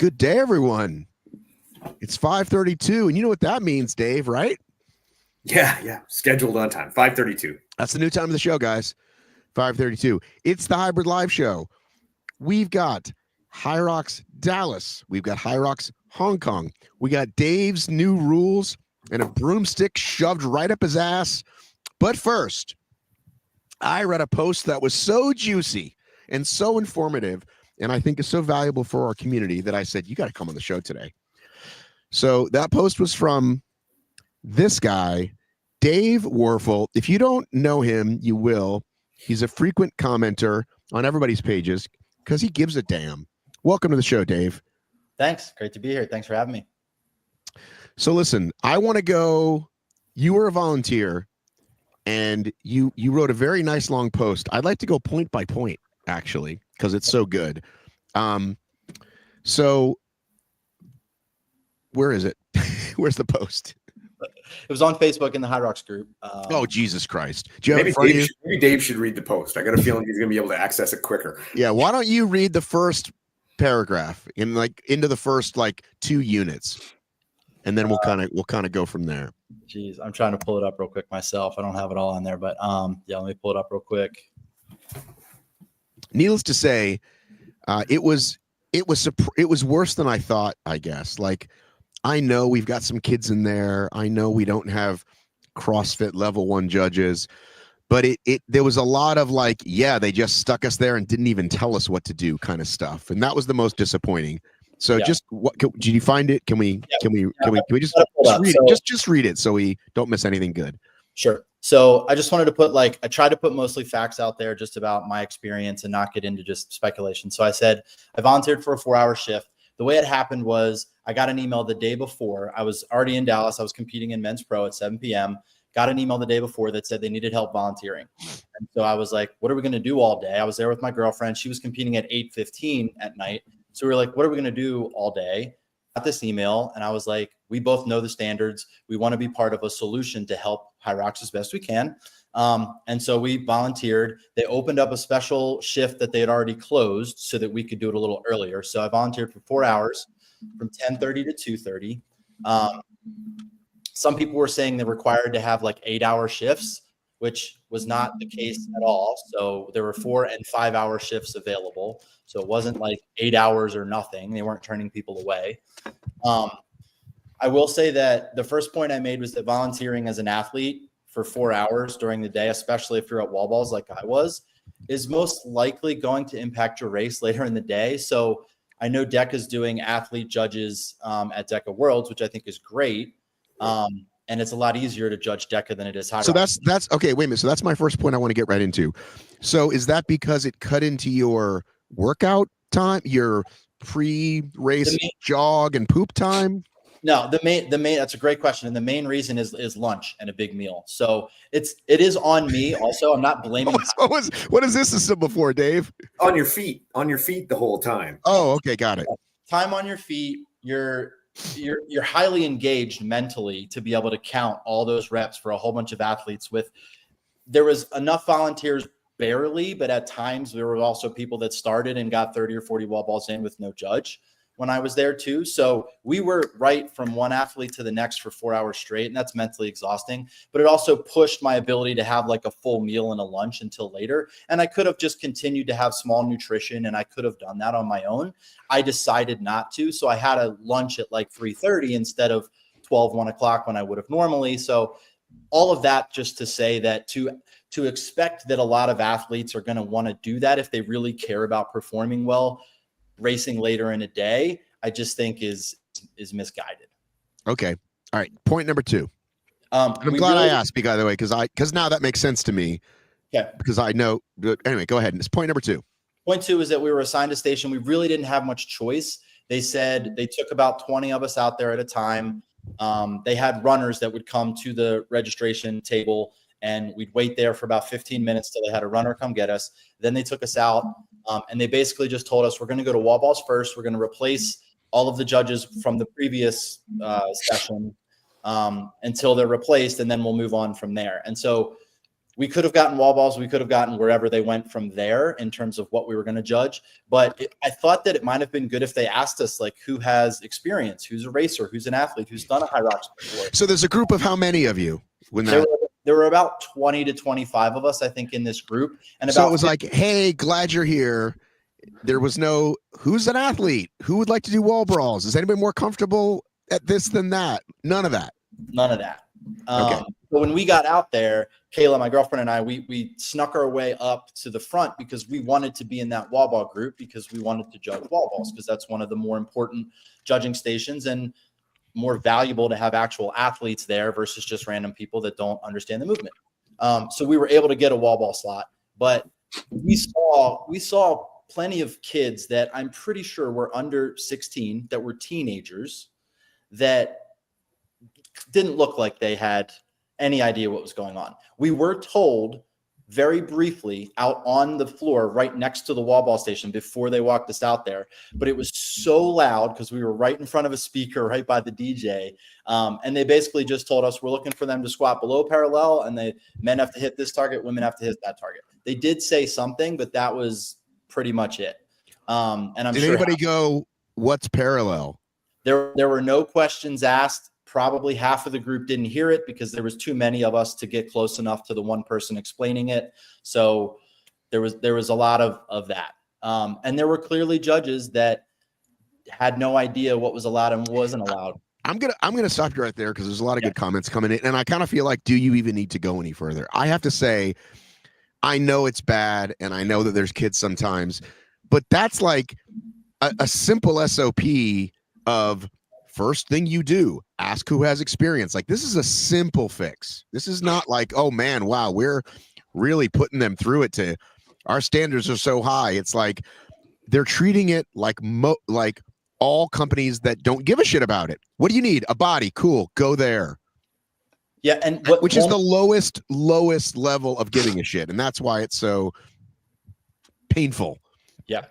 Good day, everyone. It's 5:32, and you know what that means, Dave, right? Yeah. Scheduled on time, 5:32. That's the new time of the show, guys. 5:32. It's the Hybrid Live Show. We've got HYROX Dallas. We've got HYROX Hong Kong. We got Dave's new rules and a broomstick shoved right up his ass. But first, I read a post that was so juicy and so informative, and I think is so valuable for our community that I said, you got to come on the show today. So that post was from this guy, Dave Werfel. If you don't know him, you will. He's a frequent commenter on everybody's pages because he gives a damn. Welcome to the show, Dave. Thanks. Great to be here. Thanks for having me. So listen, I want to go. You were a volunteer, and you wrote a very nice long post. I'd like to go point by point, actually, because it's so good. So where is it? Where's the post? It was on Facebook in the HYROX group. Oh, Jesus Christ. Do you have Maybe, it in front of you? maybe Dave should read the post. I got a feeling he's going to be able to access it quicker. Yeah, why don't you read the first paragraph into the first 2 units, and then we'll kind of go from there. Geez, I'm trying to pull it up real quick myself. I don't have it all on there, but yeah, let me pull it up real quick. Needless to say, it was worse than I thought, I guess. I know we've got some kids in there. I know we don't have CrossFit level 1 judges, but there was a lot of they just stuck us there and didn't even tell us what to do kind of stuff. And that was the most disappointing. So yeah. Did you find it? Can we just read it? Just read it so we don't miss anything good. Sure. So I just wanted to put I tried to put mostly facts out there just about my experience and not get into just speculation. So I said, I volunteered for a 4-hour shift. The way it happened was I got an email the day before. I was already in Dallas. I was competing in men's pro at 7 p.m. Got an email the day before that said they needed help volunteering. And so I was like, what are we going to do all day? I was there with my girlfriend. She was competing at 8:15 at night. So we were like, what are we going to do all day? Got this email. And I was like, we both know the standards. We want to be part of a solution to help HYROX as best we can. And so we volunteered. They opened up a special shift that they had already closed so that we could do it a little earlier. So I volunteered for 4 hours from 10:30 to 2:30. Some people were saying they're required to have 8-hour shifts, which was not the case at all. So there were 4 and 5-hour shifts available. So it wasn't 8 hours or nothing. They weren't turning people away. I will say that the first point I made was that volunteering as an athlete for 4 hours during the day, especially if you're at wall balls like I was, is most likely going to impact your race later in the day. So I know DEKA is doing athlete judges at DEKA Worlds, which I think is great. And it's a lot easier to judge DEKA than it is HYROX. So that's okay. Wait a minute. So that's my first point I want to get right into. So is that because it cut into your workout time, your pre-race jog and poop time? No, the main that's a great question. And the main reason is lunch and a big meal. So it is on me also. I'm not blaming. What is this system before, Dave? On your feet the whole time. Oh, okay. Got it. Time on your feet. You're highly engaged mentally to be able to count all those reps for a whole bunch of athletes. There was enough volunteers barely, but at times there were also people that started and got 30 or 40 wall balls in with no judge when I was there too. So we were right from one athlete to the next for 4 hours straight, and that's mentally exhausting. But it also pushed my ability to have a full meal and a lunch until later. And I could have just continued to have small nutrition, and I could have done that on my own. I decided not to. So I had a lunch at 3:30 instead of 1 o'clock when I would have normally. So all of that just to say that to expect that a lot of athletes are going to want to do that if they really care about performing well, racing later in a day, I just think is misguided. Okay. All right. Point number 2. I'm glad I asked, by the way, because now that makes sense to me. Yeah. Because I know. But anyway, go ahead. It's point number 2. Point 2 is that we were assigned a station. We really didn't have much choice. They said they took about 20 of us out there at a time. They had runners that would come to the registration table, and we'd wait there for about 15 minutes till they had a runner come get us. Then they took us out, and they basically just told us, we're going to go to wall balls first. We're going to replace all of the judges from the previous session until they're replaced, and then we'll move on from there. And so we could have gotten wall balls. We could have gotten wherever they went from there in terms of what we were going to judge. But I thought that it might have been good if they asked us, like, who has experience, who's a racer, who's an athlete, who's done a HYROX before. So there's a group of how many of you? There were about 20 to 25 of us, I think, in this group. And so it was like, hey, glad you're here. There was no, who's an athlete? Who would like to do wall brawls? Is anybody more comfortable at this than that? None of that. None of that. Okay. But when we got out there, Kayla, my girlfriend, and I, we snuck our way up to the front because we wanted to be in that wall ball group because we wanted to judge wall balls because that's one of the more important judging stations and more valuable to have actual athletes there versus just random people that don't understand the movement. So we were able to get a wall ball slot, but we saw plenty of kids that I'm pretty sure were under 16 that were teenagers that didn't look like they had any idea what was going on. We were told very briefly out on the floor right next to the wall ball station before they walked us out there, but it was so loud because we were right in front of a speaker right by the DJ, and they basically just told us we're looking for them to squat below parallel, and men have to hit this target, women have to hit that target. They did say something, but that was pretty much it. And I'm Did sure anybody go, what's parallel? There were no questions asked. Probably half of the group didn't hear it because there was too many of us to get close enough to the one person explaining it. So there was a lot of that. And there were clearly judges that had no idea what was allowed and wasn't allowed. I'm gonna stop you right there because there's a lot of good comments coming in, and I kind of feel like, do you even need to go any further? I have to say, I know it's bad, and I know that there's kids sometimes, but that's like a simple SOP of first thing you do, ask who has experience. Like, this is a simple fix. This is not like, oh man, wow, we're really putting them through it to our standards are so high. It's like they're treating it like like all companies that don't give a shit about it. What do you need? A body. Cool. Go there. Yeah. And which is the lowest level of giving a shit. And that's why it's so painful. Yeah.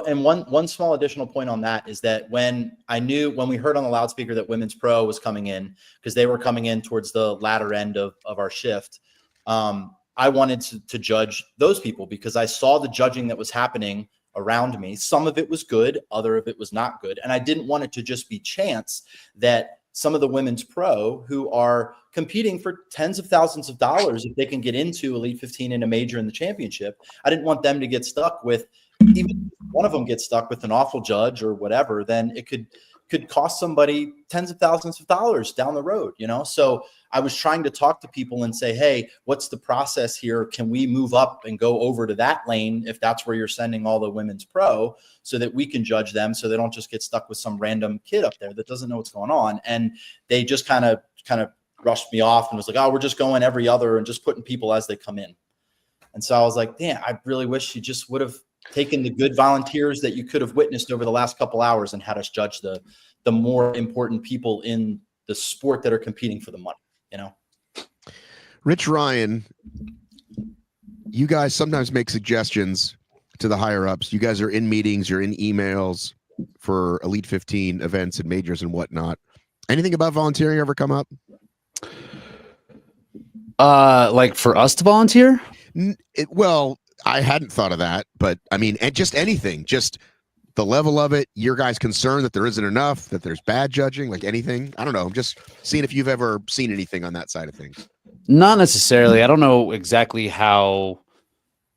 And one small additional point on that is that when we heard on the loudspeaker that Women's Pro was coming in, because they were coming in towards the latter end of our shift, I wanted to judge those people because I saw the judging that was happening around me. Some of it was good, other of it was not good. And I didn't want it to just be chance that some of the Women's Pro who are competing for tens of thousands of dollars, if they can get into Elite 15 in a major in the championship, I didn't want them to get stuck with, even if one of them gets stuck with an awful judge or whatever, then it could cost somebody tens of thousands of dollars down the road, So I was trying to talk to people and say, hey, what's the process here? Can we move up and go over to that lane if that's where you're sending all the Women's Pro so that we can judge them so they don't just get stuck with some random kid up there that doesn't know what's going on? And they just kind of brushed me off and was like, oh, we're just going every other and just putting people as they come in. And so I was like, damn, I really wish you just would have taken the good volunteers that you could have witnessed over the last couple hours and had us judge the more important people in the sport that are competing for the money, Rich Ryan, you guys sometimes make suggestions to the higher ups. You guys are in meetings, you're in emails for Elite 15 events and majors and whatnot. Anything about volunteering ever come up? Like for us to volunteer? Well, I hadn't thought of that, but I mean, just anything, just the level of it, your guys concerned that there isn't enough, that there's bad judging, like anything. I don't know. I'm just seeing if you've ever seen anything on that side of things. Not necessarily. I don't know exactly how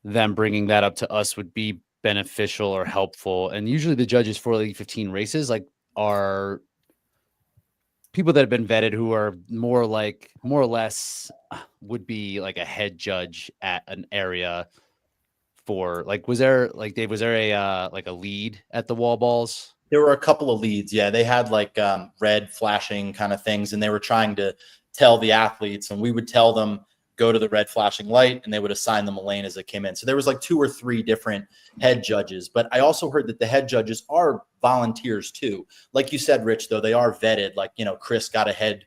them bringing that up to us would be beneficial or helpful. And usually the judges for Elite 15 races are people that have been vetted who are more or less would be like a head judge at an area for was there a lead at the wall balls? There were a couple of leads. Yeah. They had red flashing kind of things, and they were trying to tell the athletes, and we would tell them, go to the red flashing light, and they would assign them a lane as it came in. So there was 2 or 3 different head judges, but I also heard that the head judges are volunteers too. Like you said, Rich, though, they are vetted. Chris got a head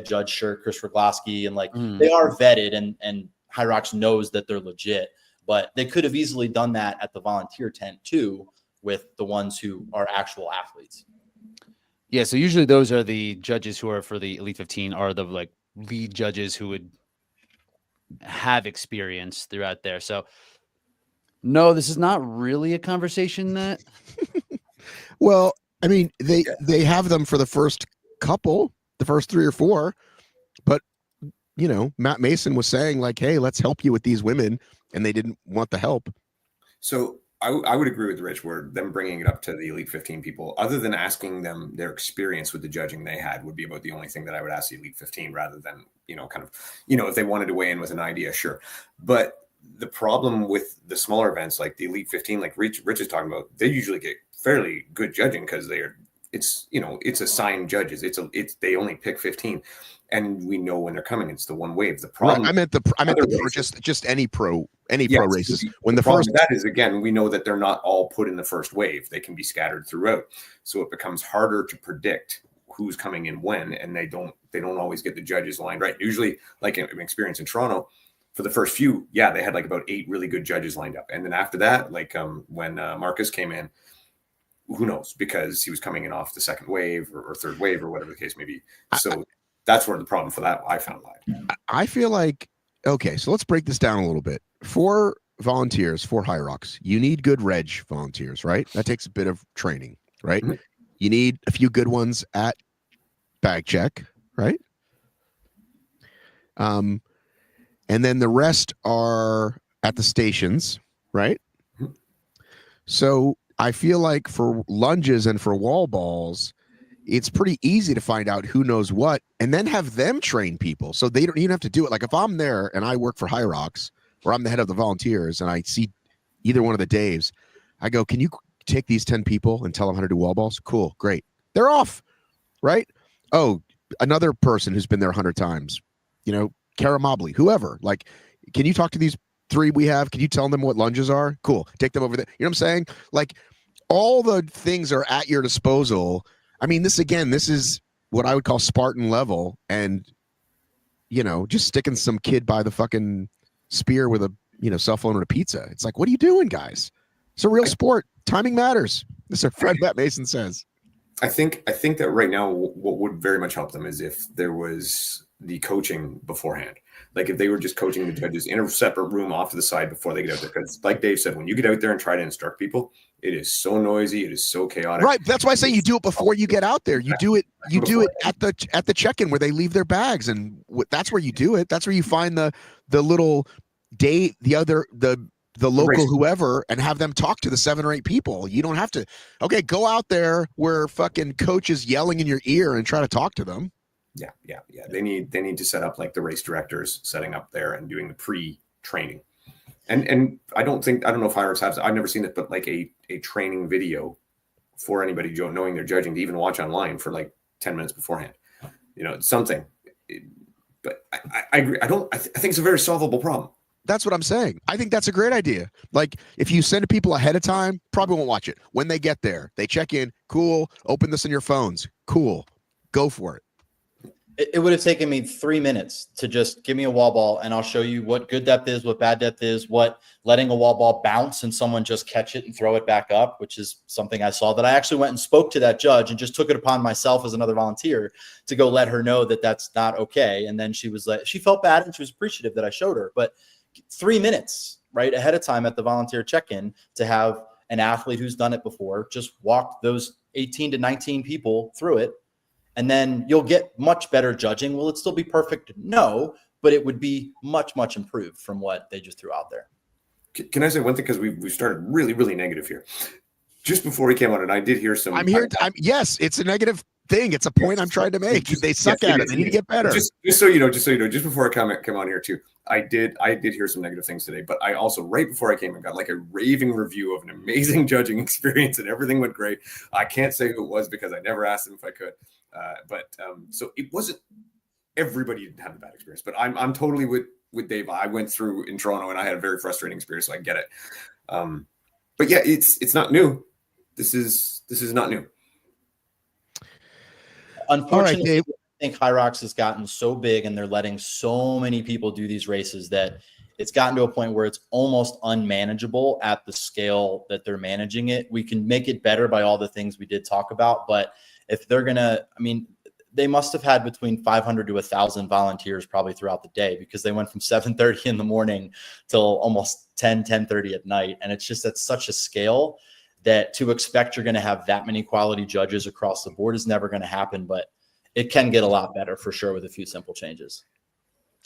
judge shirt, Chris Rogloski, and they are vetted, and HYROX knows that they're legit. But they could have easily done that at the volunteer tent too, with the ones who are actual athletes. Yeah, so usually those are the judges who are for the Elite 15 are the lead judges who would have experience throughout there. So no, this is not really a conversation that Well, I mean, they have them for the first first 3 or 4, but Matt Mason was saying like, hey, let's help you with these women, and they didn't want the help. So I would agree with Rich where them bringing it up to the Elite 15 people, other than asking them their experience with the judging they had, would be about the only thing that I would ask the Elite 15, rather than, if they wanted to weigh in with an idea, sure. But the problem with the smaller events like the Elite 15, like Rich is talking about, they usually get fairly good judging because it's assigned judges. They only pick 15. And we know when they're coming. It's the one wave. The problem. Right. I meant the pro, just any pro races. When the first that is, again, we know that they're not all put in the first wave. They can be scattered throughout. So it becomes harder to predict who's coming in when, and they don't always get the judges lined right. Usually, like an experience in Toronto, for the first few, they had like about 8 really good judges lined up, and then after that, like when Marcus came in, who knows, because he was coming in off the second wave or third wave or whatever the case may be. So. That's where the problem for that I found lied. I feel like, okay, so let's break this down a little bit. For volunteers, for HYROX, you need good reg volunteers, right? That takes a bit of training, right? Mm-hmm. You need a few good ones at bag check, right? And then the rest are at the stations, right? Mm-hmm. So I feel like for lunges and for wall balls, it's pretty easy to find out who knows what and then have them train people. So they don't even have to do it. Like if I'm there and I work for HYROX or I'm the head of the volunteers and I see either one of the Daves, I go, can you take these 10 people and tell them how to do wall balls? Cool. Great. They're off. Right. Oh, another person who's been there 100 times, Kara Mobley, whoever, like, can you talk to these 3 we have? Can you tell them what lunges are? Cool. Take them over there. You know what I'm saying? Like all the things are at your disposal. I mean, this is what I would call Spartan level, and just sticking some kid by the fucking spear with a cell phone and a pizza. It's like, what are you doing, guys? It's a real sport. Timing matters. This is our friend Matt Mason says. I think that right now, what would very much help them is if there was the coaching beforehand. Like if they were just coaching the judges in a separate room off to the side before they get out there. Because like Dave said, when you get out there and try to instruct people, it is so noisy. It is so chaotic. Right. That's why I say you do it before you get out there. You do it at the check-in where they leave their bags. And that's where you do it. That's where you find the little day, the local whoever, and have them talk to the 7 or 8 people. You don't have to, go out there where fucking coach is yelling in your ear and try to talk to them. Yeah. They need to set up like the race directors setting up there and doing the pre-training. And I don't know if HYROX has, I've never seen it, but like a training video for anybody knowing they're judging to even watch online for like 10 minutes beforehand. Something. But I agree. I think it's a very solvable problem. That's what I'm saying. I think that's a great idea. Like if you send it people ahead of time, probably won't watch it. When they get there, they check in, cool, open this in your phones, cool, go for it. It would have taken me 3 minutes to just give me a wall ball and I'll show you what good depth is, what bad depth is, what letting a wall ball bounce and someone just catch it and throw it back up, which is something I saw that I actually went and spoke to that judge and just took it upon myself as another volunteer to go let her know that that's not okay. And then she was like, she felt bad and she was appreciative that I showed her, but 3 minutes right ahead of time at the volunteer check-in to have an athlete who's done it before just walk those 18 to 19 people through it. And then you'll get much better judging. Will it still be perfect? No, but it would be much, much improved from what they just threw out there. Can I say one thing? Because we started really, really negative here. Just before he came on, and I did hear some. Yes, it's a negative thing. It's a point I'm trying to make. They suck at it. They need to get better. Just so you know, just before I come on here too, I did hear some negative things today. But I also, right before I came in, got like a raving review of an amazing judging experience, and everything went great. I can't say who it was because I never asked him if I could. So it wasn't everybody didn't have a bad experience, but I'm totally with Dave. I went through in Toronto and I had a very frustrating experience, so I get it. But yeah, it's not new. This is not new. Unfortunately, right, I think HYROX has gotten so big and they're letting so many people do these races that it's gotten to a point where it's almost unmanageable at the scale that they're managing it. We can make it better by all the things we did talk about, but if they're going to, they must have had between 500 to 1,000 volunteers probably throughout the day, because they went from 7:30 in the morning till almost 10:30 at night. And it's just at such a scale that to expect you're going to have that many quality judges across the board is never going to happen. But it can get a lot better for sure with a few simple changes.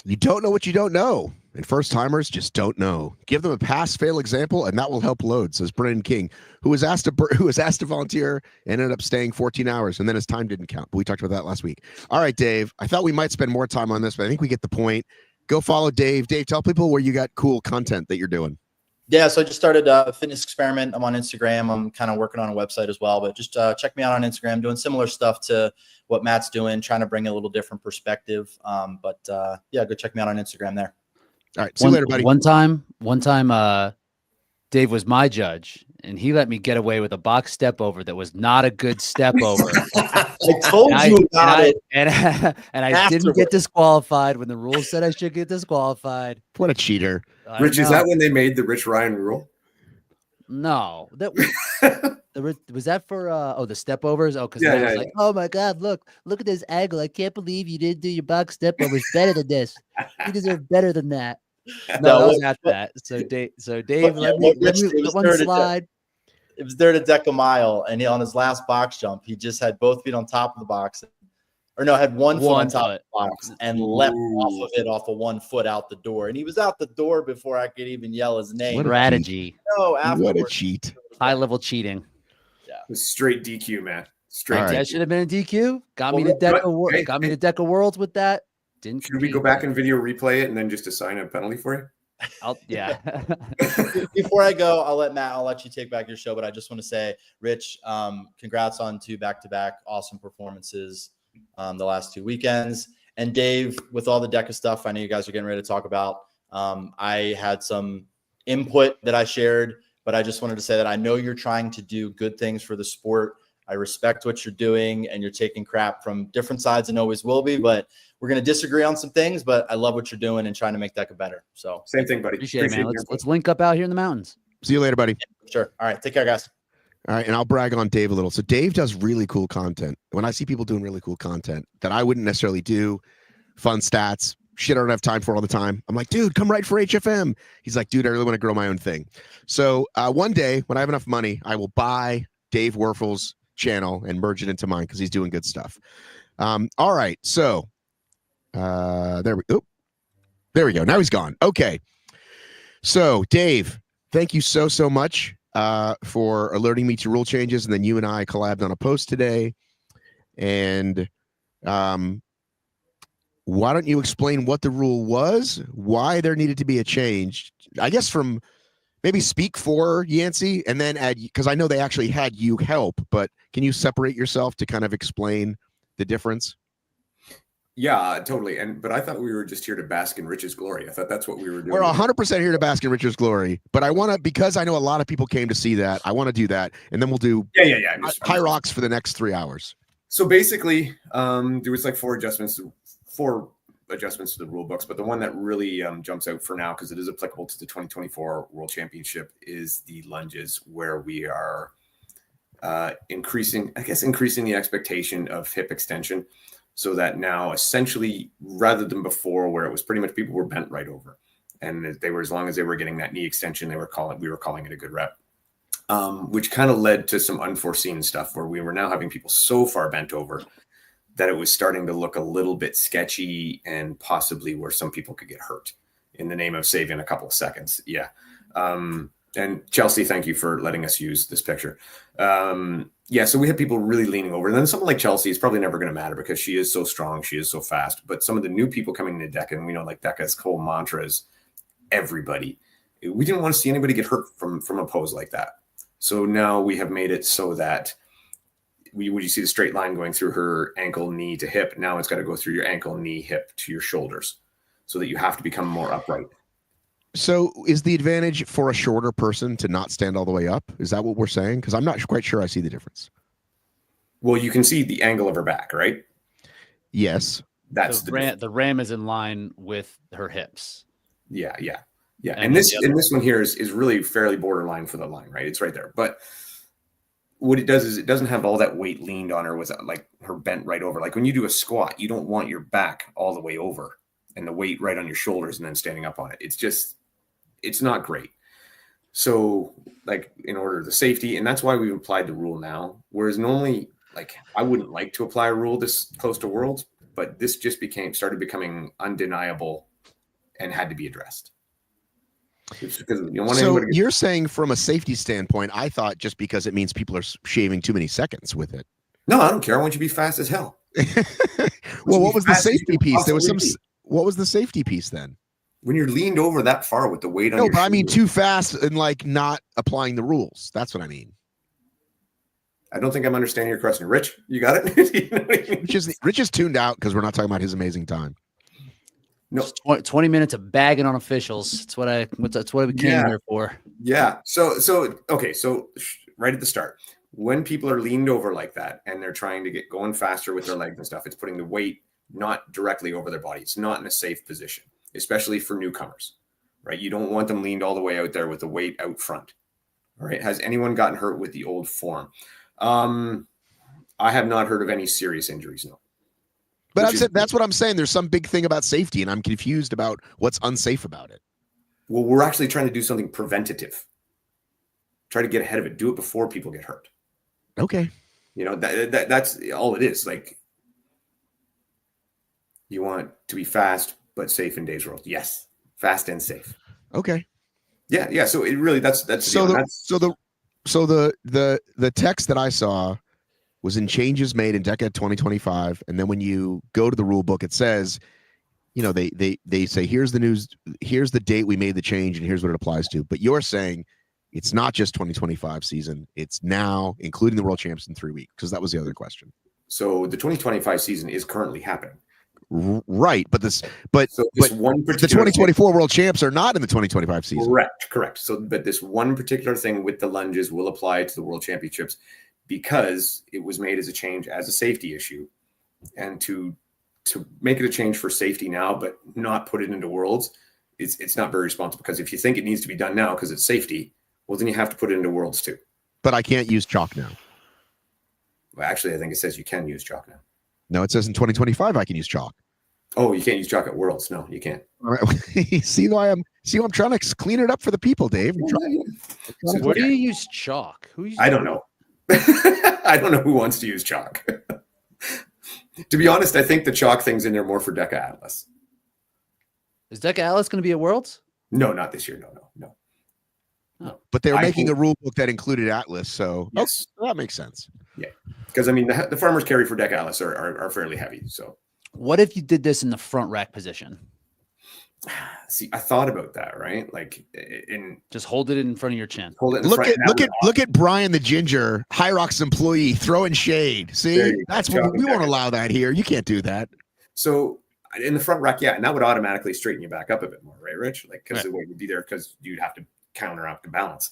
You don't know what you don't know. And first timers just don't know. Give them a pass fail example, and that will help load, says Brennan King, who was asked to volunteer and ended up staying 14 hours, and then his time didn't count. But we talked about that last week. All right, Dave. I thought we might spend more time on this, but I think we get the point. Go follow Dave. Dave, tell people where you got cool content that you're doing. Yeah, so I just started a fitness experiment. I'm on Instagram. I'm kind of working on a website as well, but just check me out on Instagram, doing similar stuff to what Matt's doing, trying to bring a little different perspective. But yeah, go check me out on Instagram there. All right, see you later, buddy. One time, Dave was my judge, and he let me get away with a box step over that was not a good step over. I told you about it. And I didn't get disqualified when the rules said I should get disqualified. What a cheater. Rich, is that when they made the Rich Ryan rule? No, that was that for the step overs. Oh, because yeah, like, oh my God, look at this angle. I can't believe you didn't do your box step overs better than this. You deserve better than that. No, that was after that. So Dave, let one slide. It was there to DEKA mile, and on his last box jump, he just had both feet on top of the box, or no, had one foot on top of the box and leapt off of 1 foot out the door. And he was out the door before I could even yell his name. What strategy? No, what a cheat. High level cheating. Yeah, straight DQ, man. Straight. Right. That should have been a DQ. Got me to DEKA Worlds with that. Didn't. Should we go back and video replay it and then just assign a penalty for you? Yeah. Before I go, I'll let you take back your show, but I just want to say, Rich, congrats on 2 back-to-back awesome performances the last 2 weekends. And Dave, with all the DEKA stuff, I know you guys are getting ready to talk about. I had some input that I shared, but I just wanted to say that I know you're trying to do good things for the sport. I respect what you're doing, and you're taking crap from different sides and always will be, but we're going to disagree on some things, but I love what you're doing and trying to make DEKA better. So same thing, buddy. Appreciate it, man. Let's link up out here in the mountains. See you later, buddy. Yeah, sure. All right. Take care, guys. All right, and I'll brag on Dave a little. So Dave does really cool content. When I see people doing really cool content that I wouldn't necessarily do, fun stats, shit I don't have time for all the time, I'm like, dude, come write for HFM. He's like, dude, I really want to grow my own thing. So one day when I have enough money, I will buy Dave Werfel's channel and merge it into mine because he's doing good stuff. All right, so there we go. Now he's gone. Okay, so Dave, thank you so much for alerting me to rule changes, and then you and I collabed on a post today. And why don't you explain what the rule was, why there needed to be a change? I guess from maybe speak for Yancey, and then add, because I know they actually had you help, but can you separate yourself to kind of explain the difference? Yeah, totally. But I thought we were just here to bask in Rich's glory. I thought that's what we were doing. We're 100% here to bask in Rich's glory, but I want to, because I know a lot of people came to see that, I want to do that, and then we'll do HYROX for the next 3 hours. So basically, there was like 4 adjustments to the rule books, but the one that really jumps out for now, because it is applicable to the 2024 World Championship, is the lunges, where we are increasing the expectation of hip extension, so that now essentially, rather than before where it was pretty much people were bent right over, and they were, as long as they were getting that knee extension, we were calling it a good rep, which kind of led to some unforeseen stuff where we were now having people so far bent over that it was starting to look a little bit sketchy, and possibly where some people could get hurt in the name of saving a couple of seconds. Yeah. And Chelsea, thank you for letting us use this picture. Yeah, so we had people really leaning over. And then someone like Chelsea is probably never going to matter because she is so strong. She is so fast. But some of the new people coming into DEKA, and we know like DEKA's whole mantra is everybody. We didn't want to see anybody get hurt from a pose like that. So now we have made it so that you see the straight line going through her ankle, knee to hip. Now it's got to go through your ankle, knee, hip to your shoulders, so that you have to become more upright. So is the advantage for a shorter person to not stand all the way up? Is that what we're saying? Because I'm not quite sure I see the difference. Well, you can see the angle of her back, right? Yes. That's the ram is in line with her hips. Yeah. And this one here is really fairly borderline for the line, right? It's right there. But what it does is it doesn't have all that weight leaned on her with like her bent right over. Like when you do a squat, you don't want your back all the way over and the weight right on your shoulders and then standing up on it. It's not great. So like in order the safety, and that's why we've applied the rule now. Whereas normally, like I wouldn't like to apply a rule this close to Worlds, but this just started becoming undeniable and had to be addressed. It's because you don't want So you're saying from a safety standpoint, I thought just because it means people are shaving too many seconds with it. No, I don't care. I want you to be fast as hell. Well, what was the safety piece? There was some. What was the safety piece then? When you're leaned over that far with the weight on No, your but I mean shoulder. too fast and like not applying the rules. That's what I mean. I don't think I'm understanding your question. Rich, you got it? You know what I mean? Rich is tuned out because we're not talking about his amazing time. No. 20 minutes of bagging on officials. That's what we came here for. Yeah. So okay. So right at the start, when people are leaned over like that and they're trying to get going faster with their legs and stuff, it's putting the weight not directly over their body. It's not in a safe position, especially for newcomers, right? You don't want them leaned all the way out there with the weight out front. All right. Has anyone gotten hurt with the old form? I have not heard of any serious injuries. No. But that's what I'm saying. There's some big thing about safety, and I'm confused about what's unsafe about it. Well, we're actually trying to do something preventative. Try to get ahead of it. Do it before people get hurt. Okay. You know, that's all it is. Like, you want to be fast but safe in Dave's World. Yes, fast and safe. Okay. Yeah. So it really that's the text that I saw was in changes made in DEKA 2025, and then when you go to the rule book, it says, you know, they say here's the news, here's the date we made the change, and here's what it applies to. But you're saying it's not just 2025 season; it's now, including the World Champs in 3 weeks, because that was the other question. So the 2025 season is currently happening. Right, but the 2024 World Champs are not in the 2025 season. Correct. So, but this one particular thing with the lunges will apply to the World Championships because it was made as a change as a safety issue, and to make it a change for safety now, but not put it into Worlds, it's not very responsible. Because if you think it needs to be done now because it's safety, well, then you have to put it into Worlds too. But I can't use chalk now. Well, actually, I think it says you can use chalk now. No, it says in 2025 I can use chalk. Oh, you can't use chalk at Worlds. No, you can't. All right. See why I'm trying to clean it up for the people, Dave. So where do you use chalk? I don't know. I don't know who wants to use chalk. To be honest, I think the chalk thing's in there more for DEKA Atlas. Is DEKA Atlas going to be at Worlds? No, not this year. No. Oh. But they were making a rule book that included Atlas, so yes. That makes sense. Yeah, because I mean the farmers carry for DEKA Atlas are fairly heavy. So what if you did this in the front rack position? See, I thought about that, right? Like, just hold it in front of your chin. Hold it. Look at Brian the Ginger, HYROX employee, throwing shade. See, that's what we won't allow that here. You can't do that. So in the front rack, yeah, and that would automatically straighten you back up a bit more, right, Rich? Like, because the weight would be there because you'd have to counteract the balance.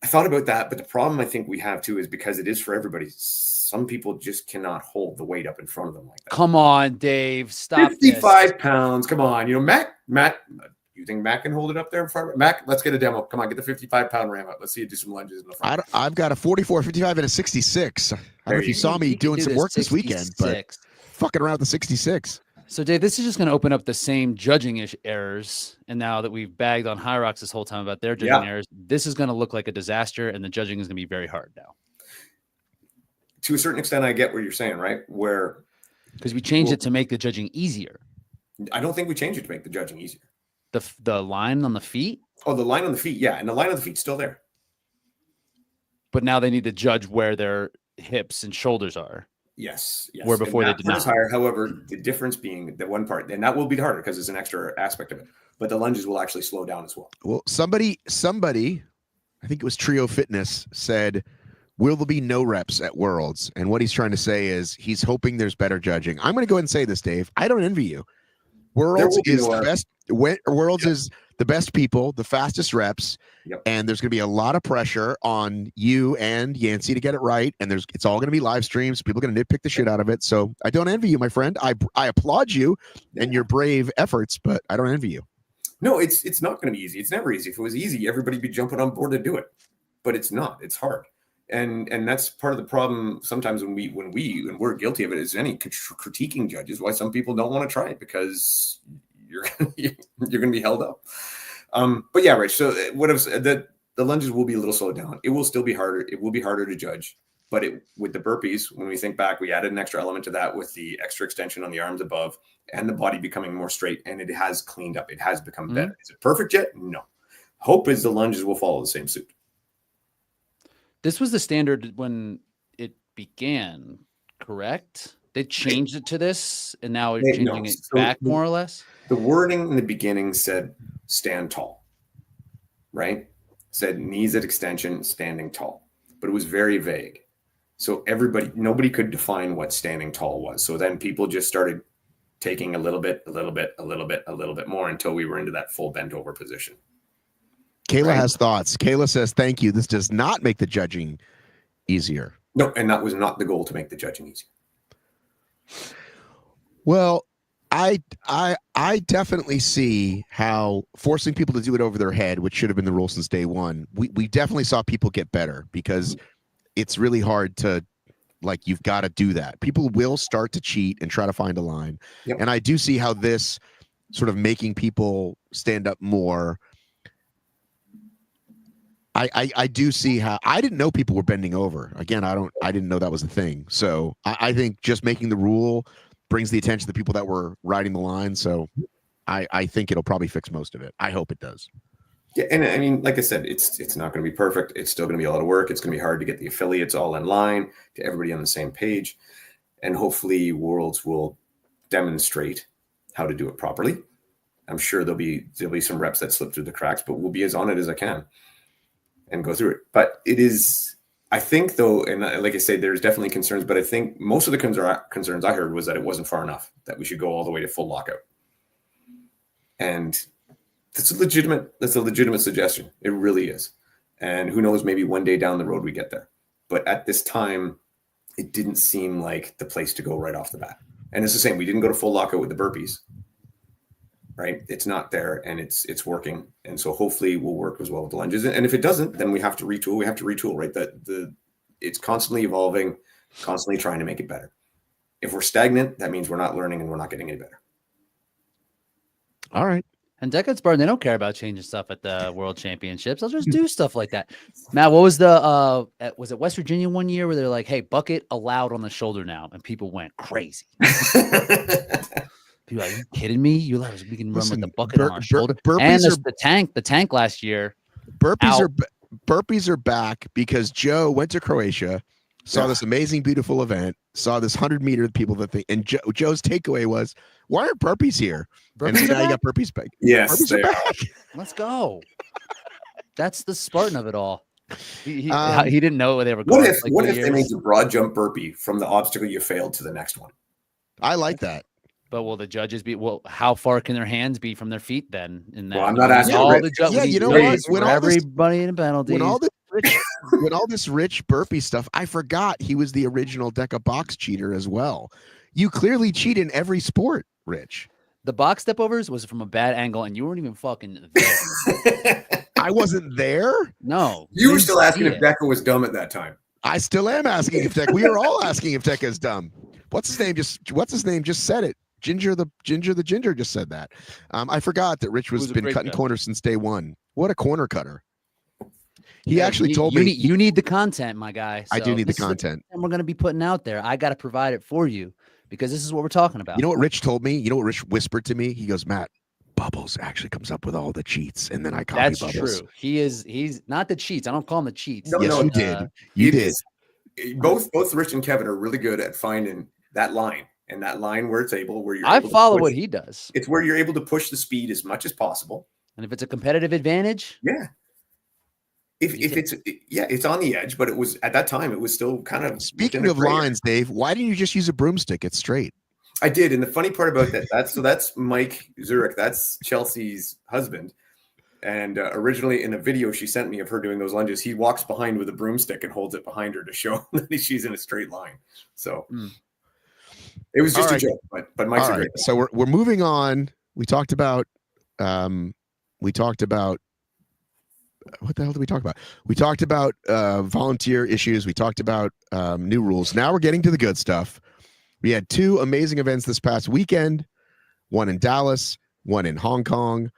I thought about that, but the problem I think we have too is because it is for everybody. Some people just cannot hold the weight up in front of them like that. Come on, Dave. Stop 55 pounds. Come on. You know, Matt, you think Matt can hold it up there in front? Matt, let's get a demo. Come on, get the 55-pound ram up. Let's see you do some lunges in the front. I've got a 44, 55, and a 66. I don't know if you saw me doing some work this weekend, but fucking around with the 66. So, Dave, this is just going to open up the same judging errors. And now that we've bagged on HYROX this whole time about their judging errors, this is going to look like a disaster, and the judging is going to be very hard now. To a certain extent, I get what you're saying, right? Because we changed it to make the judging easier. I don't think we changed it to make the judging easier. The line on the feet? Oh, the line on the feet, yeah. And the line on the feet's still there. But now they need to judge where their hips and shoulders are. Yes. Where before they did not. Higher. However, the difference being the one part, and that will be harder because it's an extra aspect of it. But the lunges will actually slow down as well. Well, somebody, I think it was Trio Fitness, said, will there be no reps at Worlds? And what he's trying to say is he's hoping there's better judging. I'm going to go ahead and say this, Dave. I don't envy you. Worlds is the best. Worlds is the best people, the fastest reps, and there's going to be a lot of pressure on you and Yancey to get it right. And it's all going to be live streams. People are going to nitpick the shit out of it. So I don't envy you, my friend. I applaud you and your brave efforts, but I don't envy you. No, it's not going to be easy. It's never easy. If it was easy, everybody'd be jumping on board to do it. But it's not. It's hard. And that's part of the problem sometimes when we're guilty of it, is any critiquing judges, why some people don't want to try it, because you're going to be held up. But yeah, Rich. So what I've said, that the lunges will be a little slowed down. It will still be harder. It will be harder to judge. But with the burpees, when we think back, we added an extra element to that with the extra extension on the arms above and the body becoming more straight, and it has cleaned up. It has become better. Is it perfect yet? No. Hope is the lunges will follow the same suit. This was the standard when it began, correct? They changed it to this, and now it's changing it back more or less? The wording in the beginning said stand tall, right? Said knees at extension, standing tall. But it was very vague. So nobody could define what standing tall was. So then people just started taking a little bit more until we were into that full bent over position. Kayla has thoughts. Kayla says, thank you. This does not make the judging easier. No, and that was not the goal, to make the judging easier. Well, I definitely see how forcing people to do it over their head, which should have been the rule since day one, we definitely saw people get better, because it's really hard to, like, you've got to do that. People will start to cheat and try to find a line. Yep. And I do see how this sort of making people stand up more, I do see how, I didn't know people were bending over. Again, I didn't know that was a thing. So I think just making the rule brings the attention to the people that were riding the line. So I think it'll probably fix most of it. I hope it does. Yeah, and I mean, like I said, it's not going to be perfect. It's still going to be a lot of work. It's going to be hard to get the affiliates all in line, to everybody on the same page. And hopefully Worlds will demonstrate how to do it properly. I'm sure there'll be some reps that slip through the cracks, but we'll be as on it as I can and go through it. But it is, I think, though, and like I say, there's definitely concerns, but I think most of the concerns I heard was that it wasn't far enough, that we should go all the way to full lockout. And that's a legitimate suggestion. It really is. And who knows, maybe one day down the road we get there. But at this time, it didn't seem like the place to go right off the bat. And it's the same. We didn't go to full lockout with the burpees, right? It's not there, and it's working. And so hopefully we'll work as well with the lunges. And if it doesn't, then we have to retool. We have to retool, right? It's constantly evolving, constantly trying to make it better. If we're stagnant, that means we're not learning and we're not getting any better. All right. And DEKA and Spartan, they don't care about changing stuff at the World Championships. They'll just do stuff like that. Matt, what was was it West Virginia one year where they're like, hey, bucket allowed on the shoulder now, and people went crazy. People are like, are you kidding me? We can run with the bucket on our shoulder. And the tank last year. Burpees are back because Joe went to Croatia, saw this amazing, beautiful event, saw this 100-meter people and Joe's takeaway was, why aren't burpees here? And so now you got burpees back. Yes, burpees are back. Let's go. That's the Spartan of it all. He didn't know where they were going. What if they made the broad jump burpee from the obstacle you failed to the next one? I like that. But will the judges be? Well, how far can their hands be from their feet then? In that, well, I'm not asking. You know what? When everybody in a penalty. When all this rich burpee stuff, I forgot he was the original DEKA box cheater as well. You clearly cheat in every sport, Rich. The box step overs was from a bad angle, and you weren't even fucking there. I wasn't there. No, you were still asking if DEKA was dumb at that time. I still am asking if DEKA. We are all asking if DEKA is dumb. What's his name? Just said it. Ginger just said that. I forgot that Rich was been cutting corners since day one. What a corner cutter. He actually told me you need the content, my guy. So I do need the content. And we're going to be putting out there. I got to provide it for you because this is what we're talking about. You know what Rich told me? You know what Rich whispered to me? He goes, Matt, Bubbles actually comes up with all the cheats, and then I copy That's Bubbles. True. He's not the cheats. I don't call him the cheats. No, you did. You did. Both Rich and Kevin are really good at finding that line. And that line where it's where you're I follow what he does. It's where you're able to push the speed as much as possible. And if it's a competitive advantage, yeah. If it's on the edge, but it was at that time, it was still kind of. Speaking of lines, Dave, why didn't you just use a broomstick? It's straight. I did. And the funny part about that's Mike Zurich. That's Chelsea's husband. And originally in a video she sent me of her doing those lunges, he walks behind with a broomstick and holds it behind her to show that she's in a straight line. So it was just a joke, but Mike's a great guy. So we're moving on. We talked about what the hell did we talk about? We talked about volunteer issues. We talked about new rules. Now we're getting to the good stuff. We had 2 amazing events this past weekend, one in Dallas, one in Hong Kong.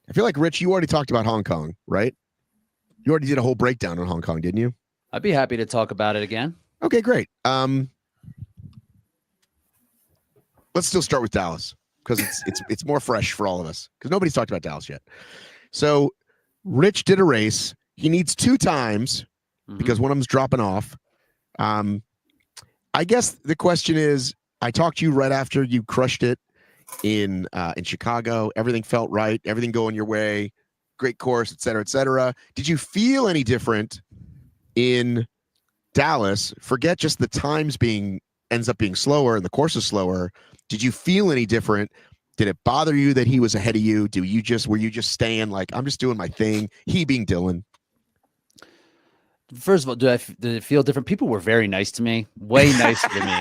I feel like, Rich, you already talked about Hong Kong, right? You already did a whole breakdown on Hong Kong, didn't you? I'd be happy to talk about it again. Okay, great. Let's still start with Dallas because it's more fresh for all of us because nobody's talked about Dallas yet. So Rich did a race. He needs 2 times because one of them's dropping off. I guess the question is, I talked to you right after you crushed it in Chicago. Everything felt right. Everything going your way. Great course, et cetera, et cetera. Did you feel any different in Dallas? Forget just the times ends up being slower and the course is slower. Did you feel any different? Did it bother you that he was ahead of you? Were you just staying like, I'm just doing my thing? He being Dylan. First of all, did it feel different? People were very nice to me, way nicer to me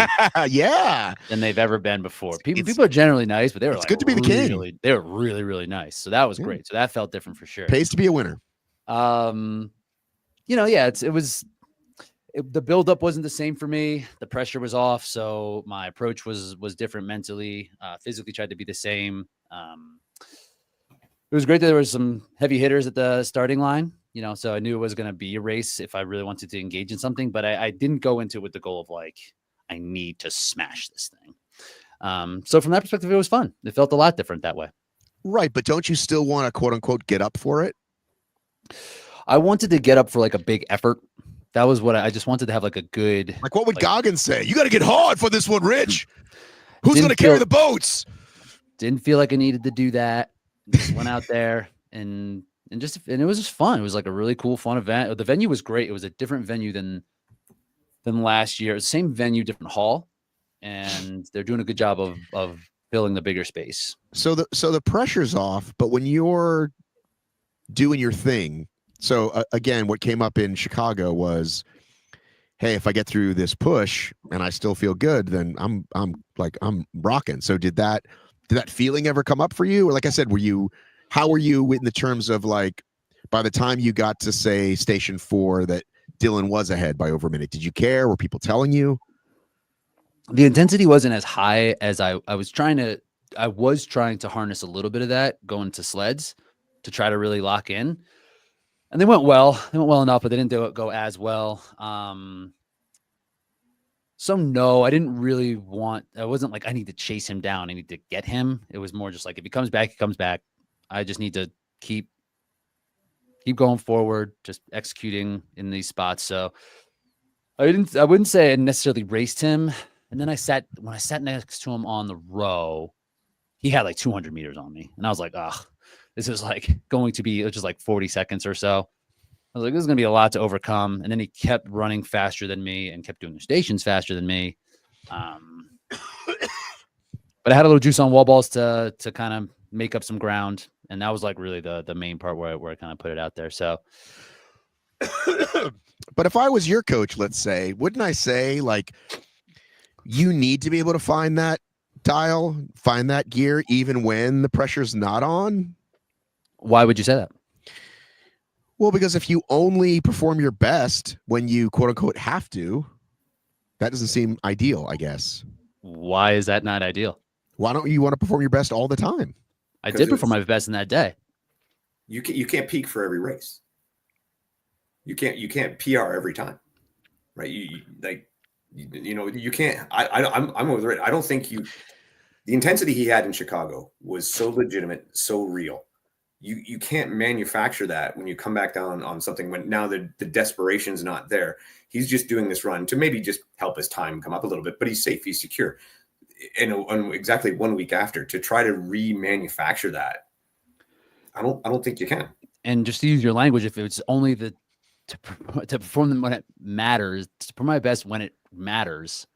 yeah, than they've ever been before. People are generally nice, but they were good to be the king. They were really, really nice. So that was great. So that felt different for sure. Pays to be a winner. The buildup wasn't the same for me. The pressure was off, so my approach was different mentally. Physically tried to be the same. It was great that there was some heavy hitters at the starting line. So I knew it was going to be a race if I really wanted to engage in something, but I didn't go into it with the goal of like, I need to smash this thing. So from that perspective, it was fun. It felt a lot different that way. Right. But don't you still want to quote unquote get up for it? I wanted to get up for like a big effort. That was what I just wanted to have like a good, like what would Goggins say? You got to get hard for this one, Rich. Who's going to carry the boats? Didn't feel like I needed to do that. Just went out there and it was just fun. It was like a really cool, fun event. The venue was great. It was a different venue than last year. Same venue, different hall, and they're doing a good job of filling the bigger space. So the pressure's off, but when you're doing your thing, so again, what came up in Chicago was, hey, if I get through this push and I still feel good, then I'm rocking. So did that feeling ever come up for you? Or like I said, how were you in the terms of like, by the time you got to say station 4 that Dylan was ahead by over a minute, did you care? Were people telling you? The intensity wasn't as high as I was trying to harness a little bit of that going to sleds to try to really lock in. And they went well. They went well enough, but they didn't go as well. So no, I didn't really I wasn't like, I need to chase him down. I need to get him. It was more just like, if he comes back, he comes back. I just need to keep going forward, just executing in these spots. So I wouldn't say I necessarily raced him. And then when I sat next to him on the row, he had like 200 meters on me. And I was like, this is like going to be just like 40 seconds or so. I was like, this is going to be a lot to overcome. And then he kept running faster than me and kept doing the stations faster than me. But I had a little juice on wall balls to kind of make up some ground. And that was like really the main part where I kind of put it out there. So, but if I was your coach, let's say, wouldn't I say like, you need to be able to find that dial, find that gear, even when the pressure's not on? Why would you say that? Well, because if you only perform your best when you quote unquote have to, that doesn't seem ideal, I guess. Why is that not ideal? Why don't you want to perform your best all the time? I did perform my best in that day. You can't peak for every race. You can't PR every time, right? You can't. I'm with Rich. I don't think the intensity he had in Chicago was so legitimate, so real. You can't manufacture that when you come back down on something when now the desperation's not there. He's just doing this run to maybe just help his time come up a little bit, but he's safe, he's secure. And exactly 1 week after to try to remanufacture that, I don't think you can. And just to use your language, if it's only to perform them when it matters, to perform my best when it matters,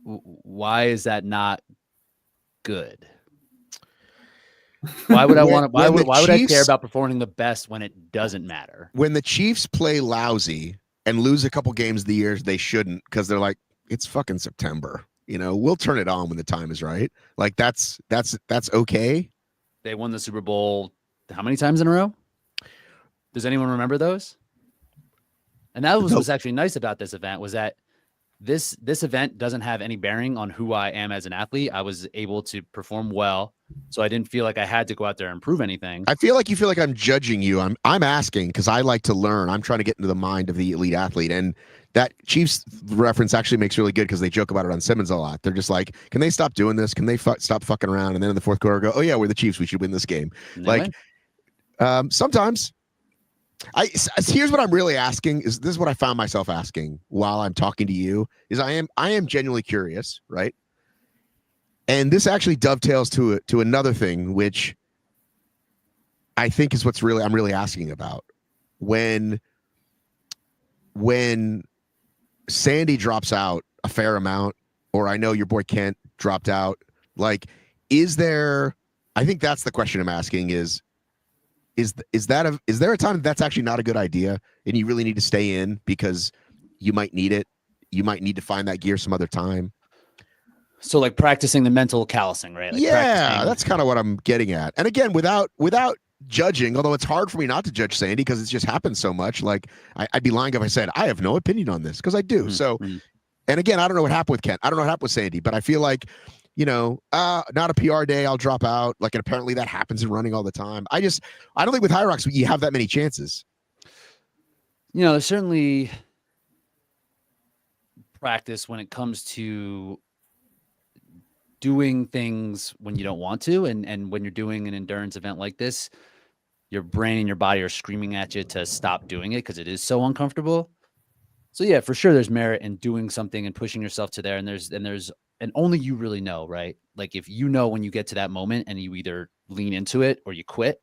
why is that not good? Why would I want to? Why would I care about performing the best when it doesn't matter? When the Chiefs play lousy and lose a couple games of the year they shouldn't, because they're like, it's fucking September. We'll turn it on when the time is right. Like that's okay. They won the Super Bowl how many times in a row? Does anyone remember those? And that was what's actually nice about this event was that this event doesn't have any bearing on who I am as an athlete. I was able to perform well, so I didn't feel like I had to go out there and prove anything. I feel like you feel like I'm judging you. I'm asking because I like to learn. I'm trying to get into the mind of the elite athlete, and that Chiefs reference actually makes really good because they joke about it on Simmons a lot. They're just like, can they stop doing this? Can they stop fucking around? And then in the fourth quarter, go, oh yeah, we're the Chiefs. We should win this game. Like sometimes. Here's what I'm really asking is this is what I found myself asking while I'm talking to you is I am genuinely curious, right? And this actually dovetails to another thing, which I think is I'm really asking about. When Sandy drops out a fair amount, or I know your boy Kent dropped out, like, I think that's the question I'm asking is there a time that's actually not a good idea and you really need to stay in because you might need it? You might need to find that gear some other time. So like practicing the mental callousing, right? Like that's kind of what I'm getting at. And again, without judging, although it's hard for me not to judge Sandy because it's just happened so much. Like I'd be lying if I said I have no opinion on this because I do. So, and again, I don't know what happened with Kent. I don't know what happened with Sandy, but I feel like, not a PR day, I'll drop out. Like, and apparently that happens in running all the time. I don't think with HYROX you have that many chances. There's certainly practice when it comes to doing things when you don't want to. And when you're doing an endurance event like this, your brain and your body are screaming at you to stop doing it because it is so uncomfortable. So yeah, for sure there's merit in doing something and pushing yourself to there. And only you really know, right? Like if you know when you get to that moment and you either lean into it or you quit,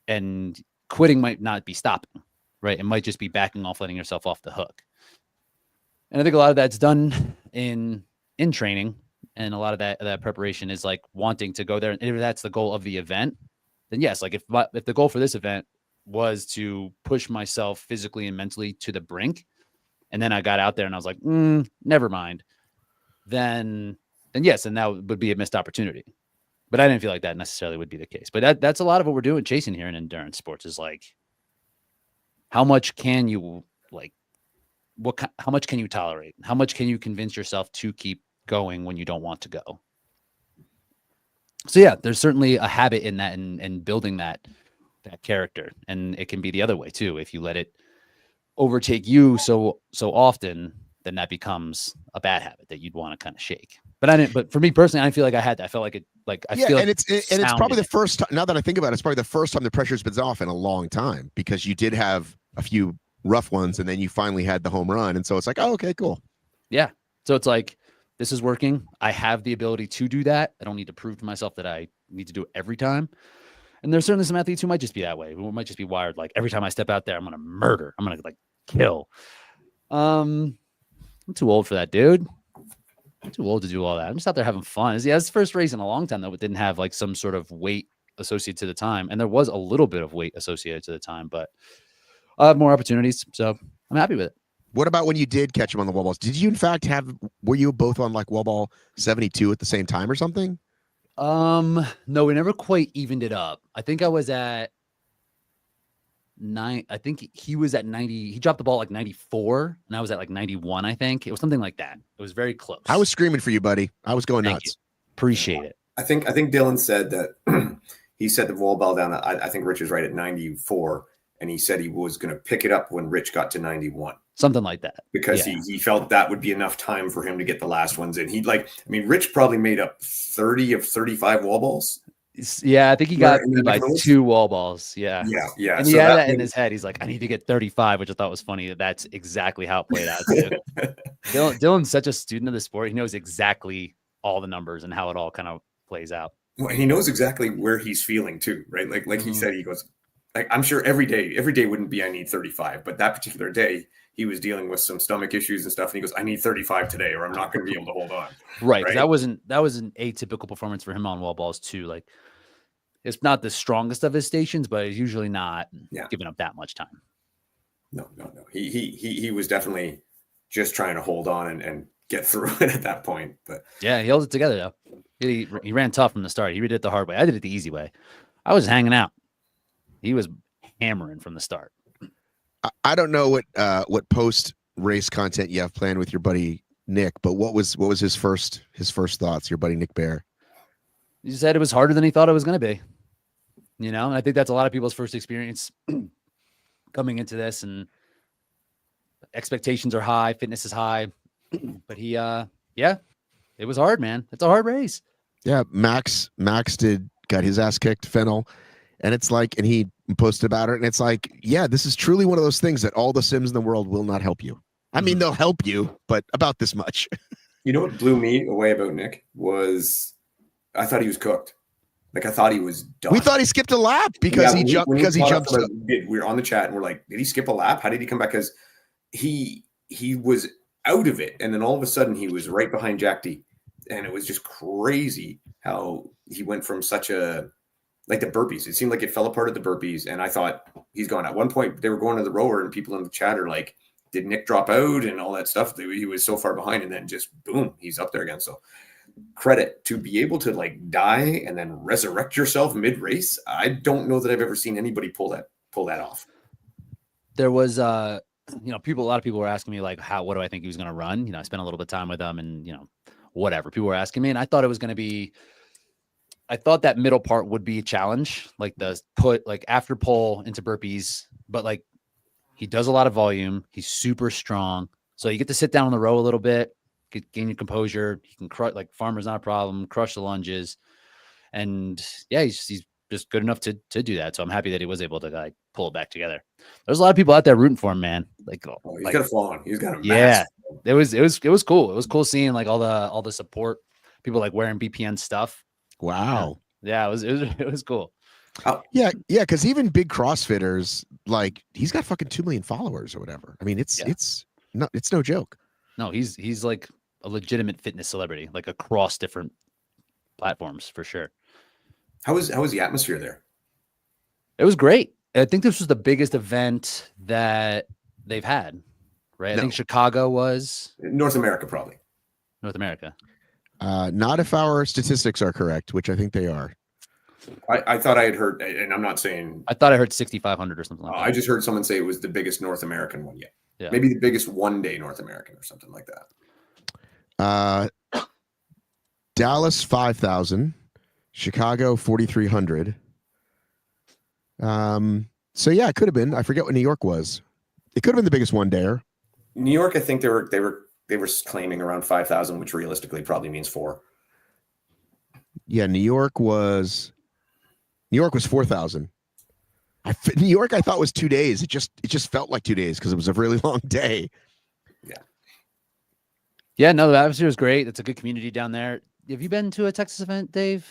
and quitting might not be stopping, right? It might just be backing off, letting yourself off the hook. And I think a lot of that's done in training, and a lot of that preparation is like wanting to go there. And if that's the goal of the event, then yes, like if the goal for this event was to push myself physically and mentally to the brink, and then I got out there and I was like, never mind. Then yes, and that would be a missed opportunity. But I didn't feel like that necessarily would be the case. But that's a lot of what we're doing, chasing here in endurance sports is like, how much can you how much can you tolerate? How much can you convince yourself to keep going when you don't want to go? So yeah, there's certainly a habit in that and building that character. And it can be the other way too. If you let it overtake you so often, then that becomes a bad habit that you'd want to kind of shake. But for me personally, I feel like I had that. I felt like it, like I feel and it's probably the first time, now that I think about it, it's probably the first time the pressure's been off in a long time because you did have a few rough ones and then you finally had the home run. And so it's like, oh, okay, cool. Yeah. So it's like, this is working. I have the ability to do that. I don't need to prove to myself that I need to do it every time. And there's certainly some athletes who might just be that way. Who might just be wired. Like every time I step out there, I'm going to murder. I'm going to like kill. I'm too old for that, dude. I'm too old to do all that. I'm just out there having fun. It's the first race in a long time, though. It didn't have like some sort of weight associated to the time. And there was a little bit of weight associated to the time, but I'll have more opportunities. So I'm happy with it. What about when you did catch him on the wall balls? Did you in fact were you both on like wall ball 72 at the same time or something? No, we never quite evened it up. I think I was at 9. I think he was at 90. He dropped the ball like 94 and I was at like 91. I think it was something like that. It was very close. I was screaming for you, buddy. I was going nuts. Appreciate it. I think Dylan said that he set the wall ball down. I think Rich is right at 94. And he said he was going to pick it up when Rich got to 91. Something like that. Because he felt that would be enough time for him to get the last ones in. Rich probably made up 30 of 35 wall balls. Yeah, I think he got by 2 wall balls. Yeah. Yeah. And he had that in his head. He's like, I need to get 35, which I thought was funny. That's exactly how it played out, too. Dylan's such a student of the sport. He knows exactly all the numbers and how it all kind of plays out. Well, he knows exactly where he's feeling, too, right? Like he said, he goes, I'm sure every day wouldn't be I need 35, but that particular day he was dealing with some stomach issues and stuff, and he goes, I need 35 today, or I'm not going to be able to hold on. Right? That was an atypical performance for him on wall balls too. Like it's not the strongest of his stations, but he's usually not giving up that much time. No. He was definitely just trying to hold on and get through it at that point. But yeah, he held it together though. He ran tough from the start. He did it the hard way. I did it the easy way. I was hanging out. He was hammering from the start. I don't know what post race content you have planned with your buddy Nick, but what was his first thoughts? Your buddy Nick Bear. He said it was harder than he thought it was going to be. And I think that's a lot of people's first experience coming into this, and expectations are high, fitness is high, but he, it was hard, man. It's a hard race. Yeah. Max got his ass kicked, Fennel. And it's like, and he posted about it, and it's like, yeah, this is truly one of those things that all the sims in the world will not help you. I mean, they'll help you, but about this much. You know what blew me away about Nick was I thought he was cooked. Like, I thought he was done. We thought he skipped a lap because he jumped. We were on the chat and we're like, did he skip a lap? How did he come back? Because he was out of it, and then all of a sudden he was right behind Jack D, and it was just crazy how he went from such a, like, the burpees. It seemed like it fell apart at the burpees, and I thought he's gone. At one point, they were going to the rower, and people in the chat are like, did Nick drop out and all that stuff? He was so far behind, and then just boom, he's up there again. So credit to be able to like die and then resurrect yourself mid-race. I don't know that I've ever seen anybody pull that off. There was a lot of people were asking me like, what do I think he was going to run? I spent a little bit of time with him, and whatever. People were asking me, and I thought that middle part would be a challenge, like the put like after pull into burpees, but like he does a lot of volume. He's super strong. So you get to sit down on the row a little bit, gain your composure. He can crush, like, farmer's not a problem, crush the lunges. And yeah, he's just good enough to do that. So I'm happy that he was able to like pull it back together. There's a lot of people out there rooting for him, man. Like, he's got a flow on. He's got a yeah. It was cool. It was cool seeing like all the support, people like wearing BPN stuff. Wow. Yeah, it was cool. Yeah, because even big CrossFitters, like, he's got fucking 2 million followers or whatever. I mean, it's no joke. No, he's like a legitimate fitness celebrity, like across different platforms for sure. How was the atmosphere there? It was great. I think this was the biggest event that they've had, right? I think Chicago was North America, probably. North America. Not if our statistics are correct, which I think they are. I thought I had heard, and I'm not saying. I thought I heard 6,500 or something like that. I just heard someone say it was the biggest North American one yet. Yeah. Maybe the biggest one-day North American or something like that. Dallas 5,000, Chicago 4,300. So yeah, it could have been. I forget what New York was. It could have been the biggest one-dayer. New York, I think they were claiming around 5,000, which realistically probably means 4. Yeah, New York was 4,000. New York, I thought, was 2 days. It just felt like 2 days because it was a really long day. Yeah, no, the atmosphere was great. It's a good community down there. Have you been to a Texas event, Dave?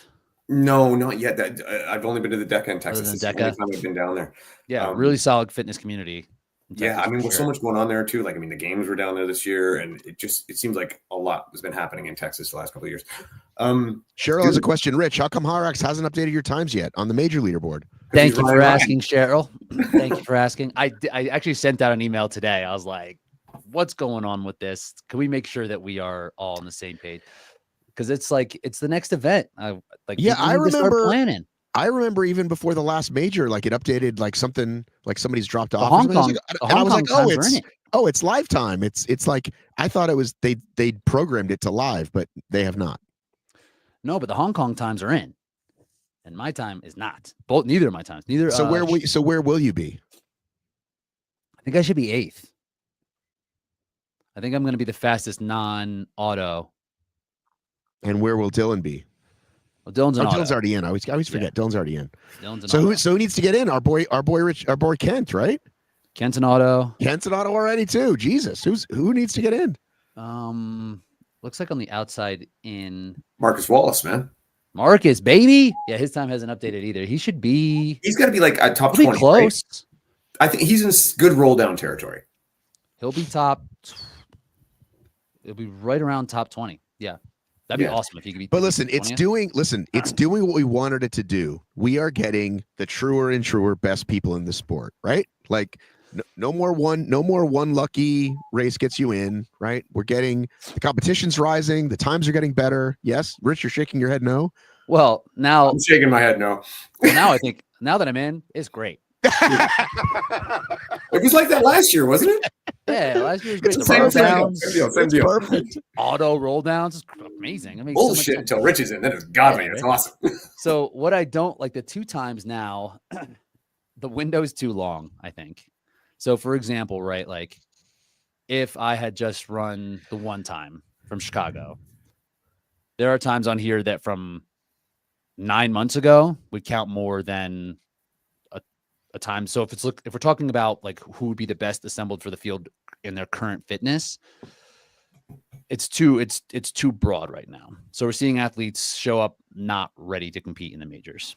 No, not yet. I've only been to the DEKA in Texas. It's the only time I've been down there. Yeah, really solid fitness community. Yeah, I mean, there's so much going on there too. Like, I mean, the games were down there this year, and it seems like a lot has been happening in Texas the last couple of years. Cheryl has a question. Rich, how come HYROX hasn't updated your times yet on the major leaderboard? Thank you for asking, Cheryl. Thank you for asking. I actually sent out an email today. I was like, what's going on with this? Can we make sure that we are all on the same page? Because it's like, it's the next event. I remember planning. I remember even before the last major, like, it updated like something, like somebody's dropped off. Hong Kong, I was like, it's lifetime. It's like, I thought it was they programmed it to live, but they have not. No, but the Hong Kong times are in, and my time is not. Neither of my times. Neither. So where will you be? I think I should be 8th. I think I'm going to be the fastest non-auto. And where will Dylan be? Well, Dylan's already in. I always forget. Yeah. Dylan's already in. So who needs to get in? Our boy Kent, right? Kent's an auto. Kent's an auto already too. Jesus, who needs to get in? Looks like on the outside in Marcus Wallace, man. Marcus, baby. Yeah, his time hasn't updated either. He's got to be like a top 20. Close. Right? I think he's in good roll down territory. He'll be top. It'll be right around top 20. Yeah. That'd be awesome if he could be. But listen, it's doing what we wanted it to do. We are getting the truer and truer best people in the sport, right? Like, no more one lucky race gets you in, right? We're getting the competition's rising, the times are getting better. Yes, Rich, you're shaking your head no. Well, now I'm shaking my head no. Now I think now that I'm in, it's great. It was like that last year, wasn't it? Yeah, last year was great. It's The the roll same downs, deal. Same deal. Perfect. auto roll downs, it's amazing. It makes so much Bullshit sense. until Rich is in. Then it's godly. Yeah, It's right? awesome. So what I don't like, the 2 times now, the window's too long, I think. So for example, right, like if I had just run the 1 time from Chicago, there are times on here that from 9 months ago would count more than a time. So if we're talking about like who would be the best assembled for the field in their current fitness, it's too broad right now. So we're seeing athletes show up not ready to compete in the majors,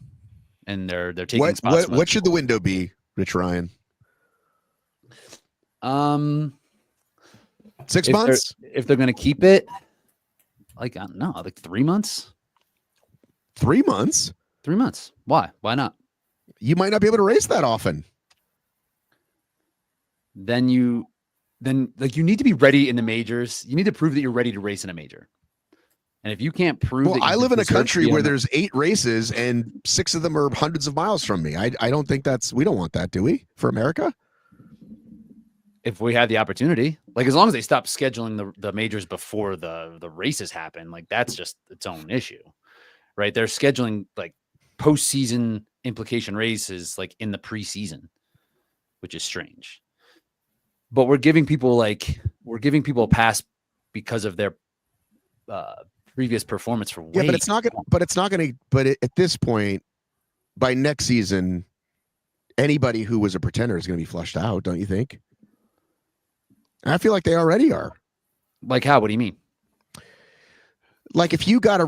and they're taking spots. What should the window be, Rich Ryan? 6 months. If they're going to keep it, like I don't know, like 3 months. 3 months. 3 months. Why? Why not? You might not be able to race that often. Then you need to be ready in the majors. You need to prove that you're ready to race in a major. And if you can't prove Well, that I live in a deserve to country be where there's 8 races and 6 of them are hundreds of miles from me. I don't think we don't want that, do we? For America? if we had the opportunity, like as long as they stop scheduling the majors before the races happen, like that's just its own issue, right? They're scheduling like postseason implication races like in the preseason, which is strange. But we're giving people a pass because of their previous performance for weight. Yeah, but at this point, by next season, anybody who was a pretender is going to be flushed out, don't you think? I feel like they already are. Like how? What do you mean? Like if you got a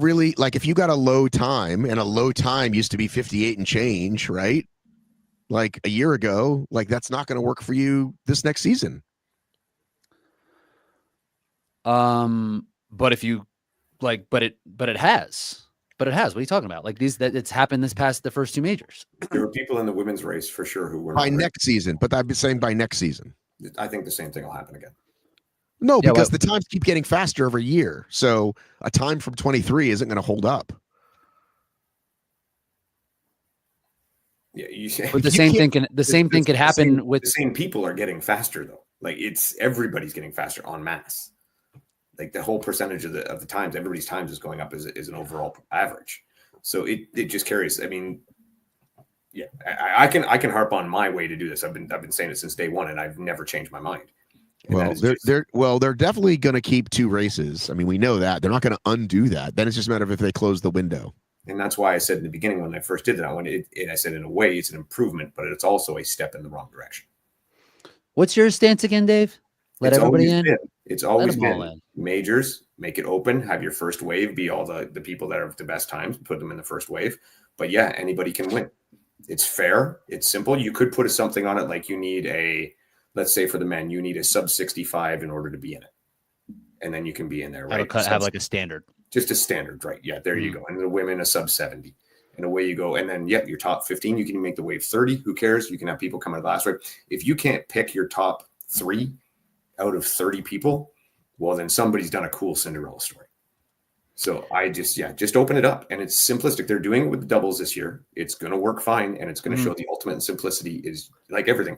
low time, and a low time used to be 58 and change, right? Like a year ago, like that's not going to work for you this next season. But if you like, but it has. What are you talking about? Like it's happened the first two majors. There were people in the women's race for sure who were by next season, but I've been saying by next season. I think the same thing will happen again. No, because the times keep getting faster every year. So a time from 23 isn't going to hold up. Yeah, but the same thing could happen with the same people are getting faster though. Like everybody's getting faster en masse. Like the whole percentage of the times, everybody's times is going up as an overall average. So it just carries. I mean, yeah, I can harp on my way to do this. I've been saying it since day one, and I've never changed my mind. And they're definitely going to keep 2 races. I mean, we know that they're not going to undo that. Then it's just a matter of if they close the window. And that's why I said in the beginning when I first did that, I said in a way it's an improvement, but it's also a step in the wrong direction. What's your stance again, Dave? Let everybody in. It's always been majors, make it open, have your first wave be all the people that have the best times, put them in the first wave. But yeah, anybody can win. It's fair. It's simple. You could put something on it like you need let's say for the men, you need a sub 65 in order to be in it. And then you can be in there, right? Have like a standard. Just a standard, right? Yeah, there you go. And the women, a sub 70. And away you go. And then, yeah, your top 15, you can make the wave 30. Who cares? You can have people come out of the last wave. If you can't pick your top 3 out of 30 people, well, then somebody's done a cool Cinderella story. So I just open it up. And it's simplistic. They're doing it with the doubles this year. It's going to work fine. And it's going to show the ultimate simplicity is like everything.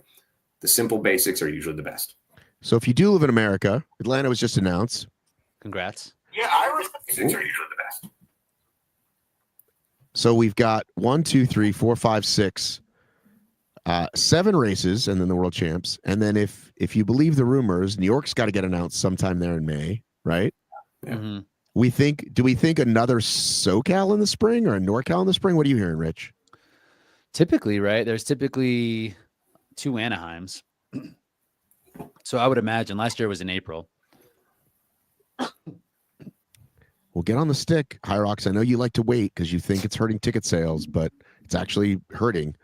The simple basics are usually the best. So if you do live in America, Atlanta was just announced. Congrats. Yeah, Irish basics are usually the best. So we've got 1, 2, 3, 4, 5, 6, 7 races, and then the world champs. And then if you believe the rumors, New York's got to get announced sometime there in May, right? Yeah. Mm-hmm. Do we think another SoCal in the spring or a NorCal in the spring? What are you hearing, Rich? Typically, right? There's typically 2 Anaheims. So I would imagine last year was in April. Well, get on the stick, HYROX. I know you like to wait because you think it's hurting ticket sales, but it's actually hurting.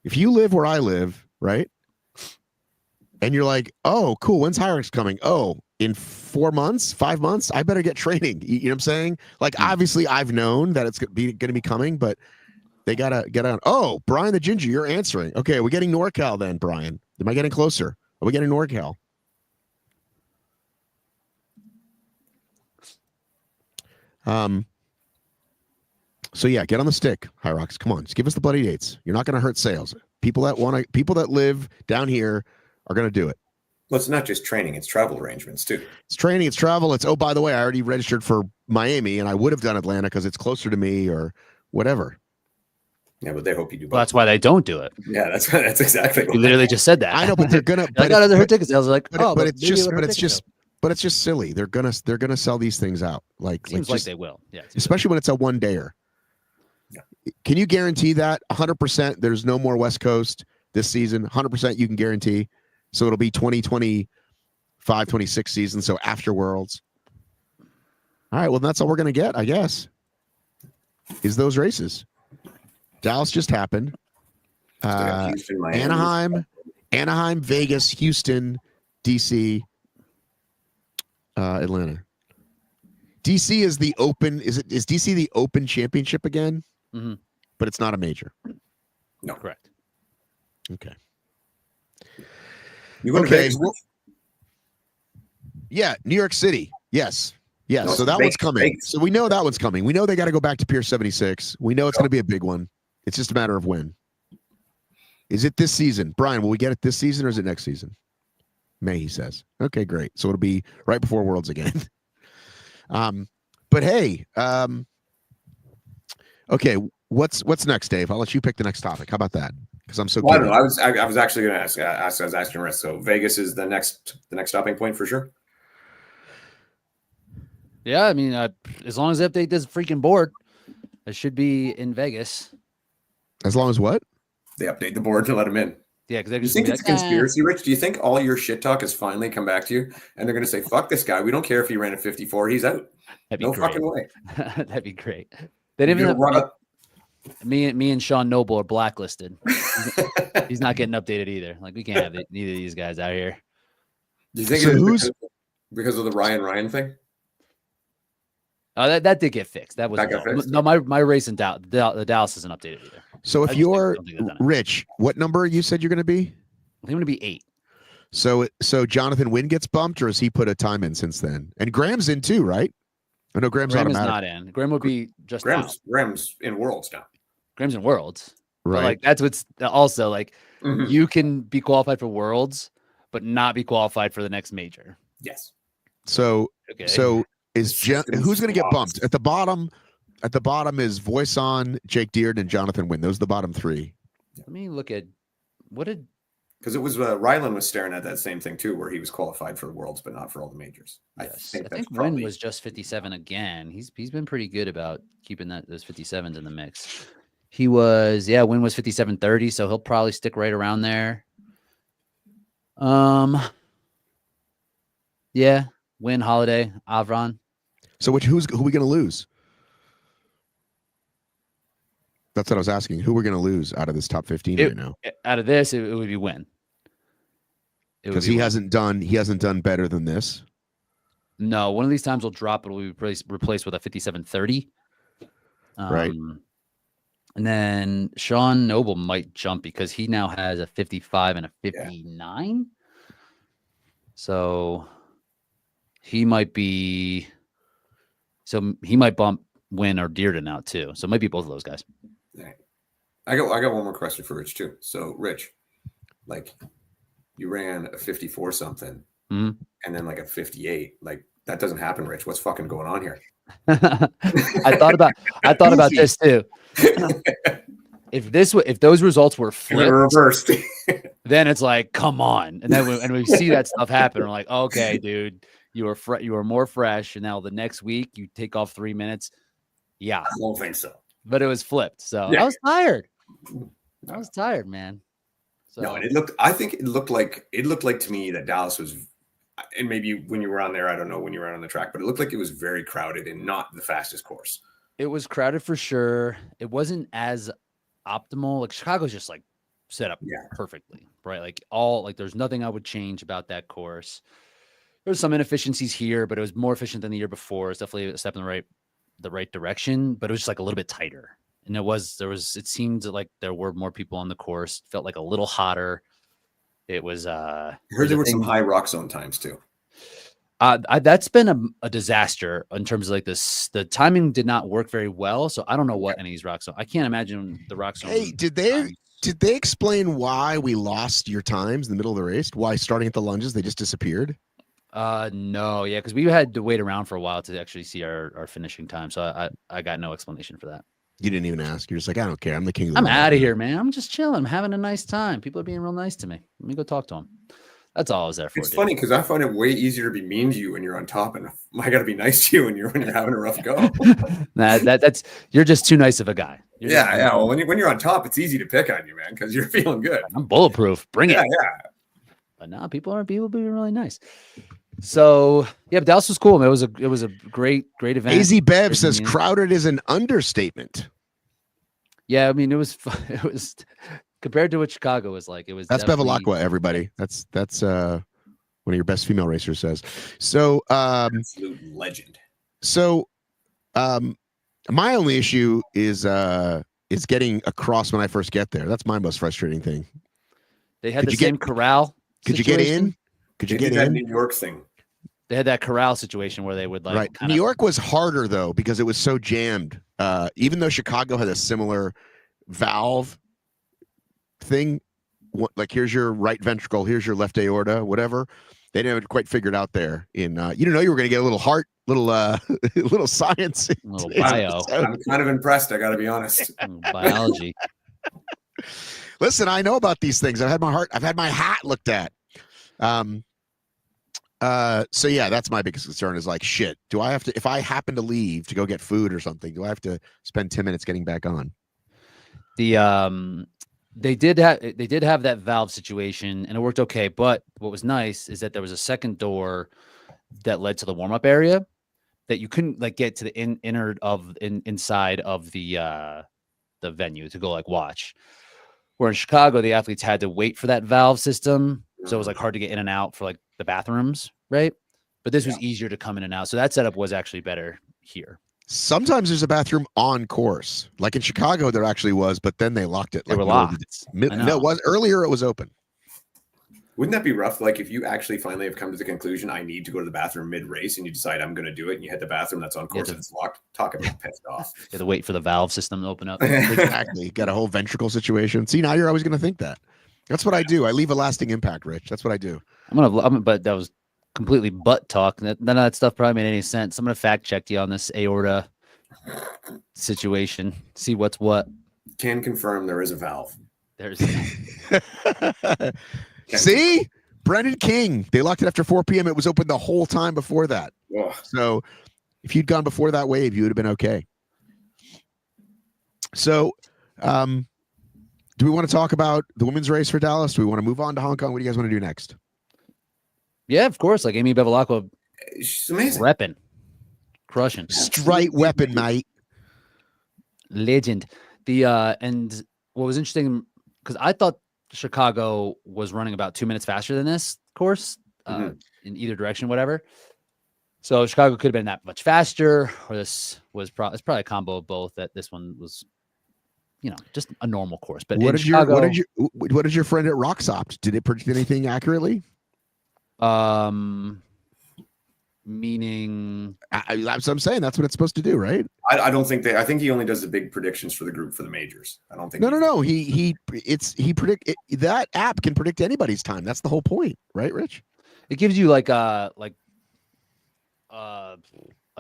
If you live where I live, right? And you're like, oh, cool. When's HYROX coming? Oh, in 4 months, 5 months, I better get training. You know what I'm saying? Like, obviously, I've known that it's going to be coming, but they got to get on. Oh, Brian the Ginger, you're answering. Okay, we're getting NorCal then, Brian. Am I getting closer? Are we getting NorCal? So yeah, get on the stick, HYROX. Come on, just give us the bloody dates. You're not going to hurt sales. People that live down here are going to do it. Well, it's not just training; it's travel arrangements too. It's training, it's travel. It's, oh, by the way, I already registered for Miami, and I would have done Atlanta because it's closer to me or whatever. Yeah, but they hope you do both. Well, that's why they don't do it. Yeah, that's exactly. You literally just said that. I know, but they're gonna. I got her ticket sales. Like, but it's just silly. They're gonna sell these things out. Seems like they will. Yeah, especially when it's a one dayer. Yeah. Can you guarantee that 100%? There's no more West Coast this season. 100% you can guarantee. So it'll be 2025, 26 season. So after Worlds. All right. Well, that's all we're gonna get, I guess. Is those races? Dallas just happened. Houston, Miami. Anaheim, Vegas, Houston, DC, Atlanta. DC is the open. Is DC the open championship again? Mm-hmm. But it's not a major. No, correct. Okay. You going to Vegas? Yeah, New York City. Yes. Yes. No, so that one's coming. Vegas. So we know that one's coming. We know they got to go back to Pier 76. We know it's going to be a big one. It's just a matter of when. Is it this season? Brian, will we get it this season or is it next season? May, he says. Okay, great. So it'll be right before Worlds again. But hey, okay, what's next, Dave? I'll let you pick the next topic. How about that? Because I'm so well, I don't know. I was actually going to ask. I was asking Rick. So Vegas is the next stopping point for sure. Yeah, I mean, as long as they update this freaking board, it should be in Vegas. As long as what? They update the board to let them in. Yeah, because do you think it's a conspiracy, Rich? Do you think all your shit talk has finally come back to you, and they're going to say, "Fuck this guy. We don't care if he ran a 54. He's out. No fucking way." That'd be great. They didn't even run up. Me and Sean Noble are blacklisted. He's not getting updated either. Like, we can't have neither of these guys out here. Do you think it's because of the Ryan thing? Oh, that did get fixed. That got fixed. No, my race in Dallas, the Dallas isn't updated either. So if you're Rich, what number you said you're going to be? I think I'm going to be 8. So Jonathan Wynn gets bumped, or has he put a time in since then? And Graham's in too, right? I know Graham's not in. Graham would be just Graham's in Worlds now. Graham's in Worlds. Right. But like, that's what's also like, you can be qualified for Worlds, but not be qualified for the next major. Yes. So is who's going to get bumped at the bottom? At the bottom is Voice-On, Jake Dearden, and Jonathan Wynn. Those are the bottom 3. Let me look at because it was Ryland was staring at that same thing too, where he was qualified for the Worlds, but not for all the majors. Yes. I think Wynn was just 57 again. He's been pretty good about keeping those 57s in the mix. He was, Wynn was 57.30, so he'll probably stick right around there. Yeah, Wynn, Holiday, Avron. So who are we going to lose? That's what I was asking. Who we're going to lose out of this top 15 right now? Out of this, it would be Wynn. Because he hasn't done better than this. No, one of these times will drop. It will be replaced with a 57.30. Right. And then Sean Noble might jump because he now has a 55 and a 59. Yeah. So he might bump Wynn or Dearden out too. So it might be both of those guys. Right. I got one more question for Rich too. So Rich, like, you ran a 54 something and then like a 58. Like, that doesn't happen, Rich. What's fucking going on here? I thought about this too. If those results were flipped, reversed, then it's like, come on. And then we see that stuff happen. We're like, okay, dude, you were more fresh, and now the next week you take off 3 minutes. Yeah, I don't think so. But it was flipped, so I was tired, man. So. No, and I think it looked like to me that Dallas was, and maybe when you were on there, I don't know when you were on the track, but it looked like it was very crowded and not the fastest course. It was crowded for sure. It wasn't as optimal. Like, Chicago's just like set up perfectly, right? Like there's nothing I would change about that course. There's some inefficiencies here, but it was more efficient than the year before. It's definitely a step in the right direction, but it was just like a little bit tighter. And it seemed like there were more people on the course. Felt like a little hotter. It was I heard there were some high rock zone times too. That's been a disaster in terms of like this. The timing did not work very well, so I don't know what any of these rock zone. I can't imagine the rock zone. Hey, did they? Did they explain why we lost your times in the middle of the race? Why starting at the lunges they just disappeared? No, yeah, because we had to wait around for a while to actually see our finishing time. So I got no explanation for that. You didn't even ask. You're just like, I don't care. I'm the king of the I'm world. out of here, man. I'm just chilling. I'm having a nice time. People are being real nice to me. Let me go talk to them. That's all I was there for. It's funny because I find it way easier to be mean to you when you're on top, and I got to be nice to you when you're having a rough go. That's you're just too nice of a guy. Yeah. Well, when you're on top, it's easy to pick on you, man, because you're feeling good. I'm bulletproof. Bring it. Yeah. But now people being really nice. So yeah, but Dallas was cool. Man. It was a great event. AZ Bev says crowded is an understatement. Yeah, I mean it was compared to what Chicago was like. It was that's Bevilacqua, everybody. That's one of your best female racers says. So absolute legend. So my only issue is getting across when I first get there. That's my most frustrating thing. They had the same corral. Could you get in? Could you get in? That New York thing. They had that corral situation where they would like. Right. New York was harder though because it was so jammed. Even though Chicago had a similar valve thing, like here's your right ventricle, here's your left aorta, whatever. They didn't quite figure it out there. You didn't know you were going to get a little heart, little science, little bio. I'm kind of impressed. I got to be honest. Biology. Listen, I know about these things. I've had my hat looked at. So yeah, that's my biggest concern is like, shit, do I have to, if I happen to leave to go get food or something, do I have to spend 10 minutes getting back on? They did have that valve situation and it worked okay. But what was nice is that there was a second door that led to the warm-up area that you couldn't like get to the inside of the venue to go like watch. Where in Chicago, the athletes had to wait for that valve system. So it was like hard to get in and out for like the bathrooms, right? But this was easier to come in and out. So that setup was actually better here. Sometimes there's a bathroom on course. Like in Chicago, there actually was, but then they locked it. They were locked. No, it was earlier. It was open. Wouldn't that be rough? Like if you actually finally have come to the conclusion, I need to go to the bathroom mid-race, and you decide I'm going to do it, and you hit the bathroom that's on course and it's locked. Talk about pissed off. You have to wait for the valve system to open up. Exactly. Got a whole ventricle situation. See, now you're always going to think that. That's what I do. I leave a lasting impact, Rich. That's what I do. But that was completely butt talk. None of that stuff probably made any sense. I'm going to fact check you on this aorta situation. See what's what. Can confirm there is a valve. There's. See, Brendan King. They locked it after 4 p.m. It was open the whole time before that. Ugh. So if you'd gone before that wave, you would have been okay. So, do we want to talk about the women's race for Dallas? Do we want to move on to Hong Kong? What do you guys want to do next? Yeah, of course. Like Amy Bevilacqua, she's amazing. Repping, crushing, straight weapon, mate. Legend. And what was interesting because I thought Chicago was running about 2 minutes faster than this course in either direction, whatever. So Chicago could have been that much faster, or this was it's probably a combo of both. That this one was, just a normal course. But what did your friend at RoxOpt? Did it predict anything accurately? Meaning, I'm saying that's what it's supposed to do, right? I don't think I think he only does the big predictions for the group for the majors. I don't think. No. He that app can predict anybody's time. That's the whole point, right, Rich? It gives you like a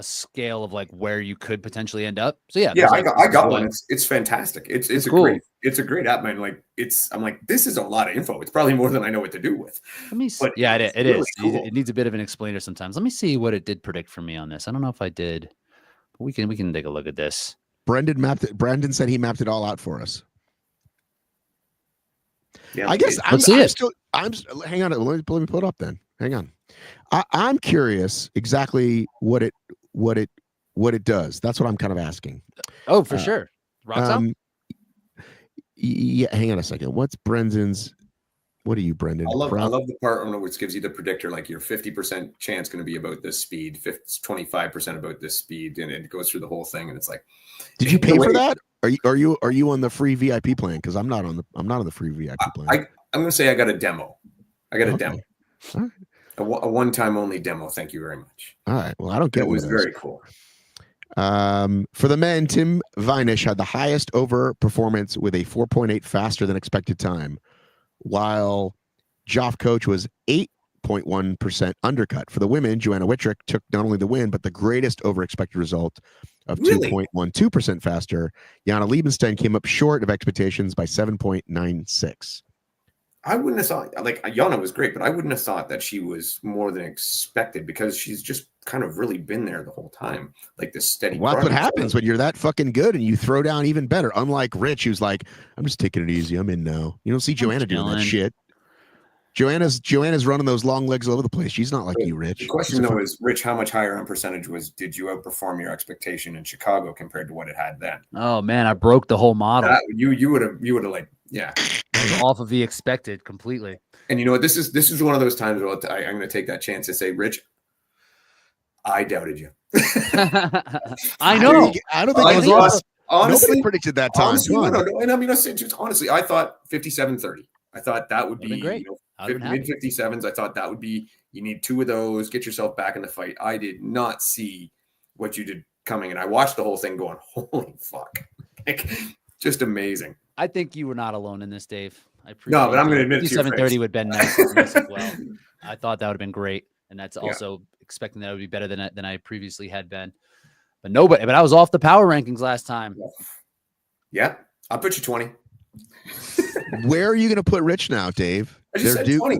scale of like where you could potentially end up. So yeah, I got one. It's fantastic. It's cool. a great app, man. Like I'm like, this is a lot of info. It's probably more than I know what to do with. Let me see. Yeah, it really is. Cool. It needs a bit of an explainer sometimes. Let me see what it did predict for me on this. I don't know if I did, but we can take a look at this. Brendan said he mapped it all out for us. Yeah, I guess let's see it. Hang on. Let me pull it up then. Hang on. I'm curious exactly what it does. That's what I'm kind of asking. Oh, for sure. RoxOpt? Yeah, hang on a second. What's Brendan's? What are you, Brendan? I love the part which gives you the predictor, like your 50% chance going to be about this speed, 25% about this speed, and it goes through the whole thing. And it's like, did you pay for that? Are you on the free VIP plan? Because I'm not on the free VIP plan. I'm going to say I got a demo. A demo. All right. A one-time only demo. Thank you very much. All right. Well, I don't get it. Was very cool. For the men, Tim Vinish had the highest over performance with a 4.8 faster than expected time, while Joff Coach was 8.1% undercut. For the women, Joanna Whitrick took not only the win, but the greatest over expected result of 2.12% faster. Jana Liebenstein came up short of expectations by 7.96. I wouldn't have thought, like, Jana was great, but I wouldn't have thought that she was more than expected because she's just kind of really been there the whole time. Like this steady. Well, that's what happens when you're that fucking good and you throw down even better. Unlike Rich, who's like, I'm just taking it easy. I'm in now. You don't see Joanna doing that shit. Joanna's running those long legs all over the place. She's not like you, Rich. The question, though, is, Rich, how much higher on percentage did you outperform your expectation in Chicago compared to what it had then? Oh, man, I broke the whole model. You would have like, yeah. Off of the expected completely. And you know what? This is one of those times where I'm going to take that chance to say, Rich, I doubted you. I know. I don't think honestly, nobody predicted that time. Honestly, no. And I mean, honestly, I thought 57-30. I thought that would be great. Mid 57s. I thought that would be, you need 2 of those, get yourself back in the fight. I did not see what you did coming. And I watched the whole thing going, holy fuck. Like, just amazing. I think you were not alone in this, Dave. I appreciate No, but I'm going to admit 57-30 would have been nice as well. I thought that would have been great. And that's also expecting that it would be better than I previously had been. But I was off the power rankings last time. Yeah, I'll put you 20. Where are you going to put Rich now, Dave? They're due 20,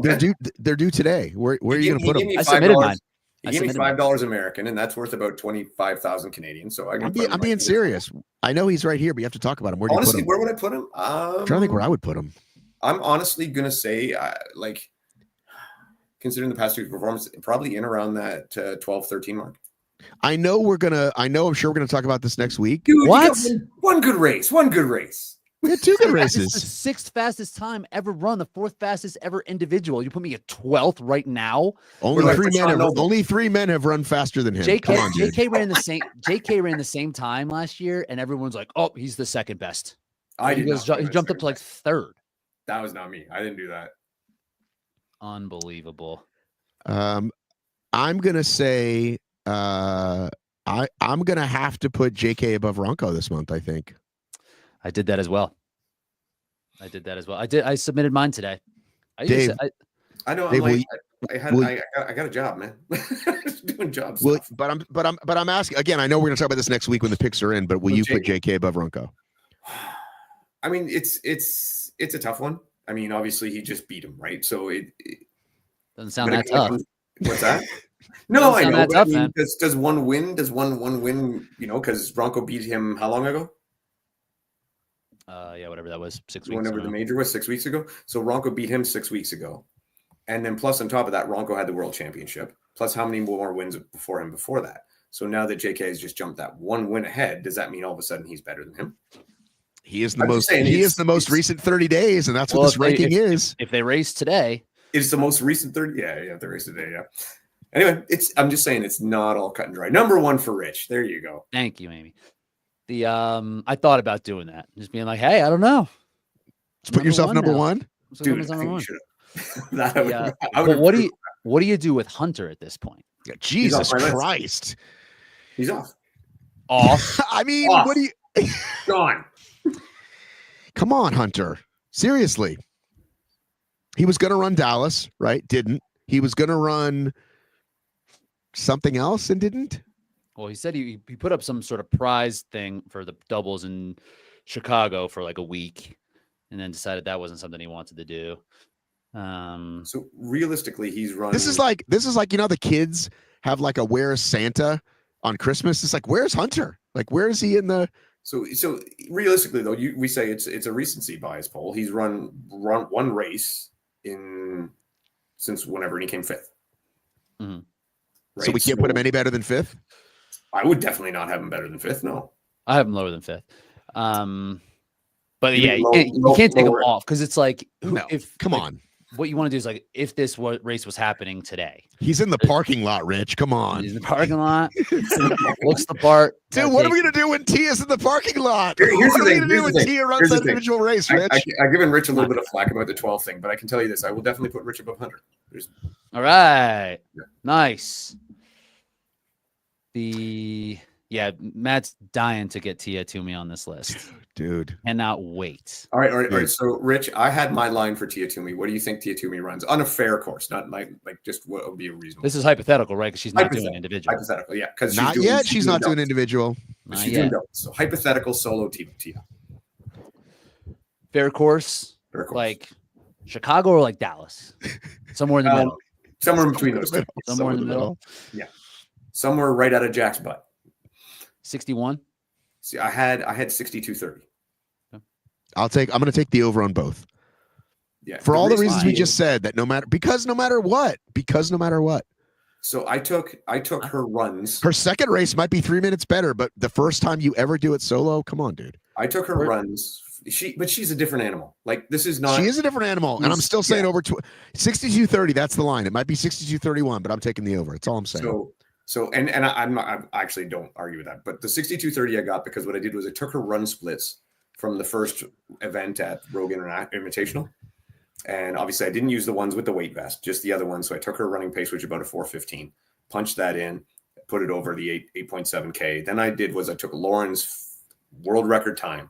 they're due today. Where are you going to put them? I submitted mine. He gave me $5 American, and that's worth about 25,000 Canadian. So I'm being serious. I know he's right here, but you have to talk about him. Where do you put him? Where would I put him? I'm trying to think where I would put him. I'm honestly gonna say, like, considering the past 2 performances, probably in around that 12-13 mark. I'm sure we're gonna talk about this next week. Dude, what? One good race. Yeah, 2 good races. This is the 6th fastest time ever run, the 4th fastest ever individual. You put me at 12th right now. Only 3 men have run faster than him. JK ran the same time last year, and everyone's like, "Oh, he's the second best." He jumped up to like 3rd. That was not me. I didn't do that. Unbelievable. I'm gonna say I'm gonna have to put JK above Ronco this month. I think. I did that as well. I submitted mine today. Dave, I know. Dave, I got a job, man. Doing jobs. But I'm asking again. I know we're going to talk about this next week when the picks are in. But will you put JK above Ronco? I mean, it's a tough one. I mean, obviously he just beat him, right? So it doesn't sound that tough. What's that? No, I know. Tough, does one win? Does one win? You know, because Ronco beat him how long ago? Yeah, whatever that was, 6 weeks. Whenever the major was 6 weeks ago. So Ronco beat him 6 weeks ago, and then plus on top of that, Ronco had the world championship. Plus, how many more wins before him before that? So now that JK has just jumped that 1 win ahead, does that mean all of a sudden he's better than him? He is the most recent 30 days, and that's what this ranking is. If they race today, it's the most recent 30. Yeah, they race today. Yeah. Anyway, I'm just saying it's not all cut and dry. Number 1 for Rich. There you go. Thank you, Amy. I thought about doing that, just being like, hey, I don't know. Let's put yourself number 1. Dude, I think you should have. But what do you do with Hunter at this point? Yeah, Jesus Christ. He's off. I mean, what do you gone? Come on, Hunter. Seriously. He was going to run Dallas, right? Didn't. He was going to run something else and didn't. Well, he said he put up some sort of prize thing for the doubles in Chicago for like a week, and then decided that wasn't something he wanted to do. So realistically, he's running. This is like the kids have like a "Where's Santa" on Christmas. It's like, where's Hunter? Like, where is he in the? So realistically, though, we say it's a recency bias poll. He's run 1 race since whenever he came 5th. Mm-hmm. Right? So we can't put him any better than 5th. I would definitely not have him better than 5th. No, I have him lower than 5th. But yeah, you can't take him off because it's like, come on. What you want to do is like, if this race was happening today, he's in the parking lot, Rich. Come on, he's in the parking lot. Looks the part, dude. What are we gonna do when Tia's in the parking lot? Here's what are we the gonna do when Tia runs that individual race, Rich? I've given Rich a little bit of flack about the 12 thing, but I can tell you this: I will definitely put Rich above Hunter. All right, nice. Yeah, Matt's dying to get Tia Toomey on this list. Dude. Cannot wait. All right. So, Rich, I had my line for Tia Toomey. What do you think Tia Toomey runs on a fair course? Not like just what would be a reasonable. This is hypothetical, right? Because she's not doing individual. Hypothetical, yeah. Because not yet. She's not doing individual. But she's doing doubles. So hypothetical solo Tia. Fair course. Like Chicago or like Dallas, somewhere in the middle. Somewhere in between those two. Somewhere in the middle. Yeah. Somewhere right out of Jack's butt. 61. See, I had 62-30. I'm going to take the over on both. Yeah. For all the reasons we just said, that no matter what. So I took her runs. Her second race might be 3 minutes better, but the first time you ever do it solo, come on, dude. I took her runs. But she's a different animal. Like this is not. She is a different animal, and I'm still saying over 62-30. That's the line. It might be 62-31, but I'm taking the over. That's all I'm saying. So I actually don't argue with that. But the 62-30 I got because what I did was I took her run splits from the first event at Rogue Invitational, and obviously I didn't use the ones with the weight vest, just the other ones. So I took her running pace, which is about a 4:15, punched that in, put it over the 8.7K. Then I took Lauren's world record time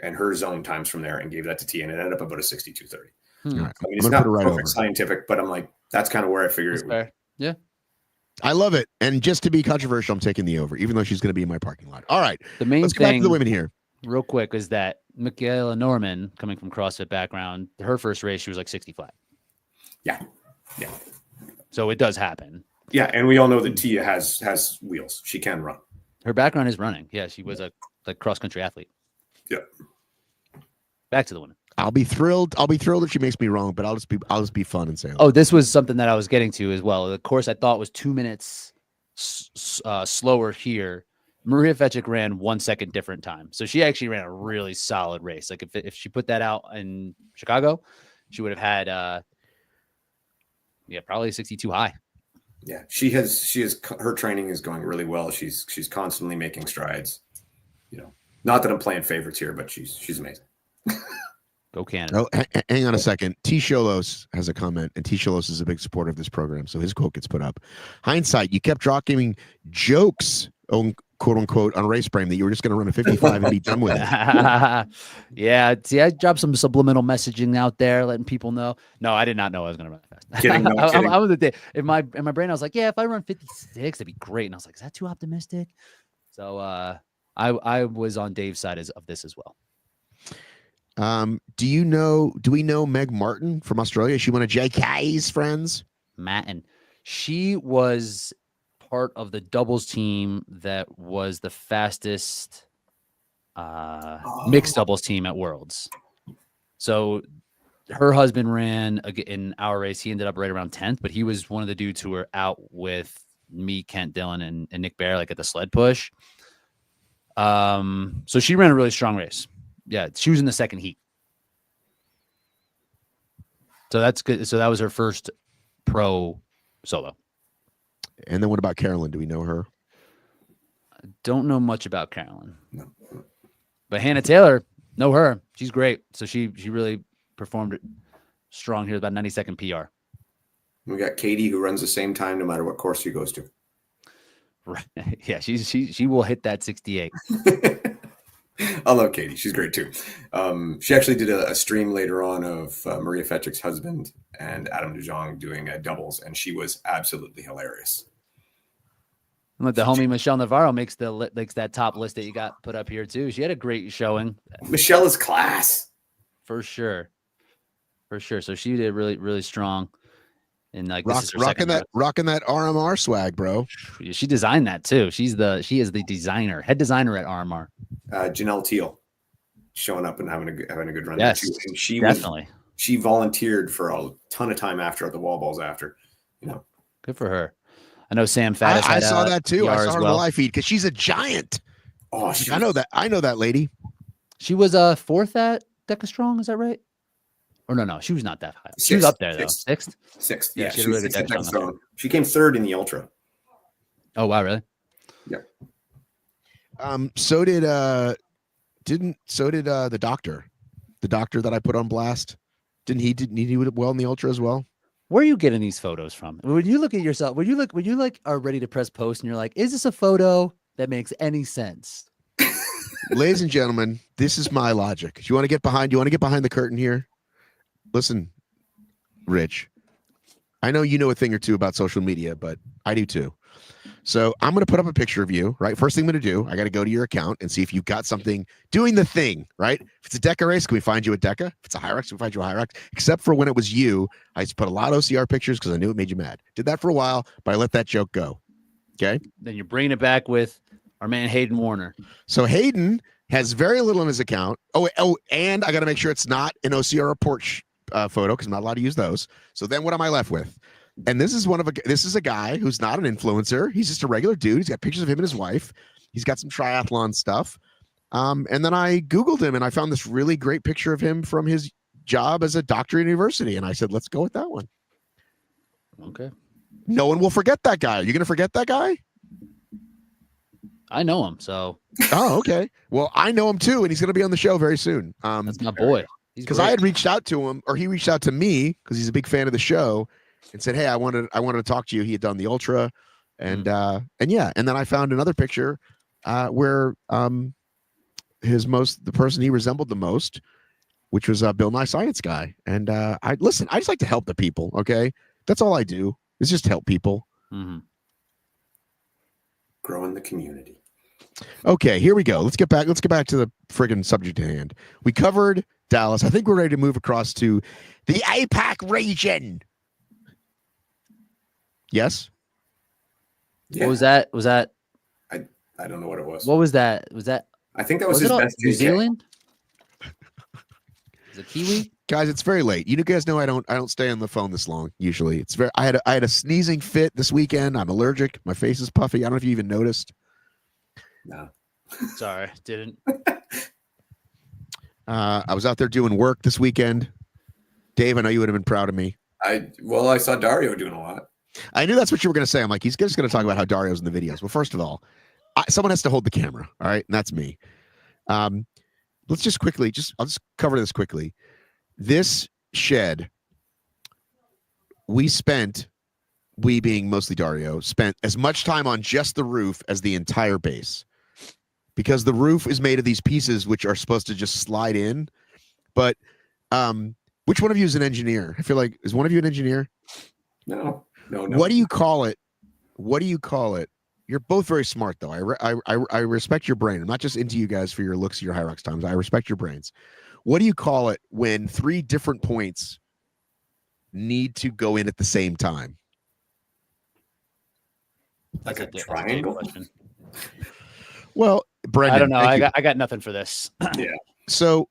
and her zone times from there and gave that to T, and it ended up about a 62-30. Right. I mean, it's not perfect scientific, but I'm like, that's kind of where I figured it would. Yeah. I love it. And just to be controversial, I'm taking the over, even though she's going to be in my parking lot. All right. The main Let's thing, go back to the women here. Real quick, is that Michaela Norman, coming from CrossFit background, her first race, she was like 60 flat. Yeah. So it does happen. Yeah, and we all know that Tia has wheels. She can run. Her background is running. Yeah, she was a cross-country athlete. Yeah. Back to the women. I'll be thrilled if she makes me wrong, but I'll just be fun and say. Oh, this was something that I was getting to as well. The course I thought was 2 minutes slower here. Maria Fetchik ran 1 second different time, so she actually ran a really solid race. Like if she put that out in Chicago, she would have had probably 62 high. Yeah, she has her training is going really well. She's constantly making strides. You know, not that I'm playing favorites here, but she's amazing. Go Canada. Oh, hang on a second. T. Sholos has a comment, and T. Sholos is a big supporter of this program, so his quote gets put up. Hindsight, you kept dropping jokes, quote unquote, on race frame that you were just going to run a 55 and be done with it. Yeah, see, I dropped some subliminal messaging out there, letting people know. No, I did not know I was going to run fast. Kidding, I was in my brain, I was like, yeah, if I run 56, that'd be great. And I was like, is that too optimistic? So I was on Dave's side of this as well. Do we know Meg Martin from Australia? Is she one of JK's friends? Martin. She was part of the doubles team that was the fastest mixed doubles team at Worlds. So her husband ran in our race. He ended up right around 10th, but he was one of the dudes who were out with me, Kent Dillon, and Nick Bear, like at the sled push. So she ran a really strong race. Yeah, she was in the second heat. So that's good. So that was her first pro solo. And then what about Carolyn? Do we know her? I don't know much about Carolyn. No. But Hannah Taylor, know her. She's great. So she really performed strong here, about 90-second PR. We got Katie, who runs the same time no matter what course she goes to. Right. Yeah, she will hit that 68. I love Katie. She's great too. She actually did a stream later on of Maria Fetchik's husband and Adam DeJong doing doubles, and she was absolutely hilarious. Look, the homie Michelle Navarro makes that top list that you got put up here too. She had a great showing. Michelle is class. For sure. So she did really, really strong. And like rocking that RMR swag, bro. She designed that too. She is the designer, head designer at RMR. Janelle Teal showing up and having a good run. Yes, and she definitely. She volunteered for a ton of time after the wall balls after. You know, good for her. I know Sam Faddis. I saw that too. I saw her on the live feed because she's a giant. Oh, I know that. I know that lady. She was fourth at DEKA Strong. Is that right? Or no, she was not that high. She was up there though. Sixth. Yeah, she really did She came third in the ultra. Oh wow, really? Yeah. So did the doctor. The doctor that I put on blast. Didn't he do well in the ultra as well? Where are you getting these photos from? When you look at yourself, when you like are ready to press post and you're like, is this a photo that makes any sense. Ladies and gentlemen, this is my logic. Do you want to get behind? Do you want to get behind the curtain here? Listen, Rich. I know you know a thing or two about social media, but I do too. So I'm going to put up a picture of you, right? First thing I'm going to do, I got to go to your account and see if you've got something doing the thing, right? If it's a DEKA race, can we find you a DEKA? If it's a HYROX, can we find you a HYROX? Except for when it was you, I used to put a lot of OCR pictures because I knew it made you mad. Did that for a while, but I let that joke go. Okay. Then you're bringing it back with our man Hayden Warner. So Hayden has very little in his account. Oh, and I got to make sure it's not an OCR report photo because I'm not allowed to use those. So then what am I left with? And this is a guy who's not an influencer. He's just a regular dude. He's got pictures of him and his wife. He's got some triathlon stuff. And then I Googled him and I found this really great picture of him from his job as a doctor at university. And I said, let's go with that one. Okay. No one will forget that guy. Are you going to forget that guy? I know him, so. Oh, okay. Well, I know him too, and he's going to be on the show very soon. That's my boy. Because I had reached out to him, or he reached out to me because he's a big fan of the show, and said, "Hey, I wanted to talk to you." He had done the ultra, and yeah, and then I found another picture where the person he resembled the most, which was Bill Nye Science Guy, and I just like to help the people. Okay, that's all I do is just help people. Mm-hmm. Growing the community. Okay, here we go. Let's get back to the friggin' subject at hand. We covered Dallas. I think we're ready to move across to the APAC region. Yes? Yeah. What was that? I don't know what it was. What was that? I think that was his best New JK. Zealand? Is it Kiwi? Guys, it's very late. You guys know I don't stay on the phone this long usually. I had a sneezing fit this weekend. I'm allergic. My face is puffy. I don't know if you even noticed. No. Sorry, didn't. I was out there doing work this weekend. Dave, I know you would have been proud of me. I saw Dario doing a lot. I knew that's what you were going to say. I'm like, he's just going to talk about how Dario's in the videos. Well, first of all, someone has to hold the camera. All right. And that's me. Let's just quickly, I'll just cover this quickly. This shed, we being mostly Dario, spent as much time on just the roof as the entire base. Because the roof is made of these pieces which are supposed to just slide in. But which one of you is an engineer? I feel like, is one of you an engineer? No. What do you call it? You're both very smart, though. I respect your brain. I'm not just into you guys for your looks, your HYROX times. I respect your brains. What do you call it when 3 different points need to go in at the same time? Like a triangle? Well, Brendan, I don't know. I got nothing for this. Yeah. So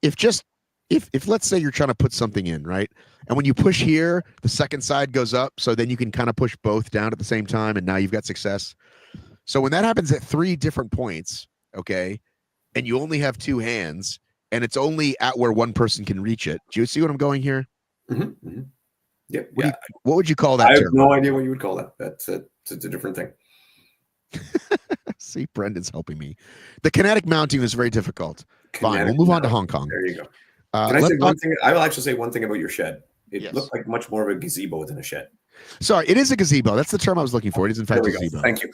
if let's say you're trying to put something in, right? And when you push here, the second side goes up, so then you can kind of push both down at the same time, and now you've got success. So when that happens at 3 different points, okay, and you only have 2 hands, and it's only at where one person can reach it. Do you see what I'm going here? Mm-hmm, mm-hmm. Yep. What would you call that? I have term? no idea what you would call that. It's a different thing. See, Brendan's helping me. The kinetic mounting is very difficult. Fine, we'll move on to Hong Kong. There you go. Can I say one thing? I will actually say one thing about your shed. It looked like much more of a gazebo than a shed. Sorry, it is a gazebo. That's the term I was looking for. It is in fact a gazebo. Thank you.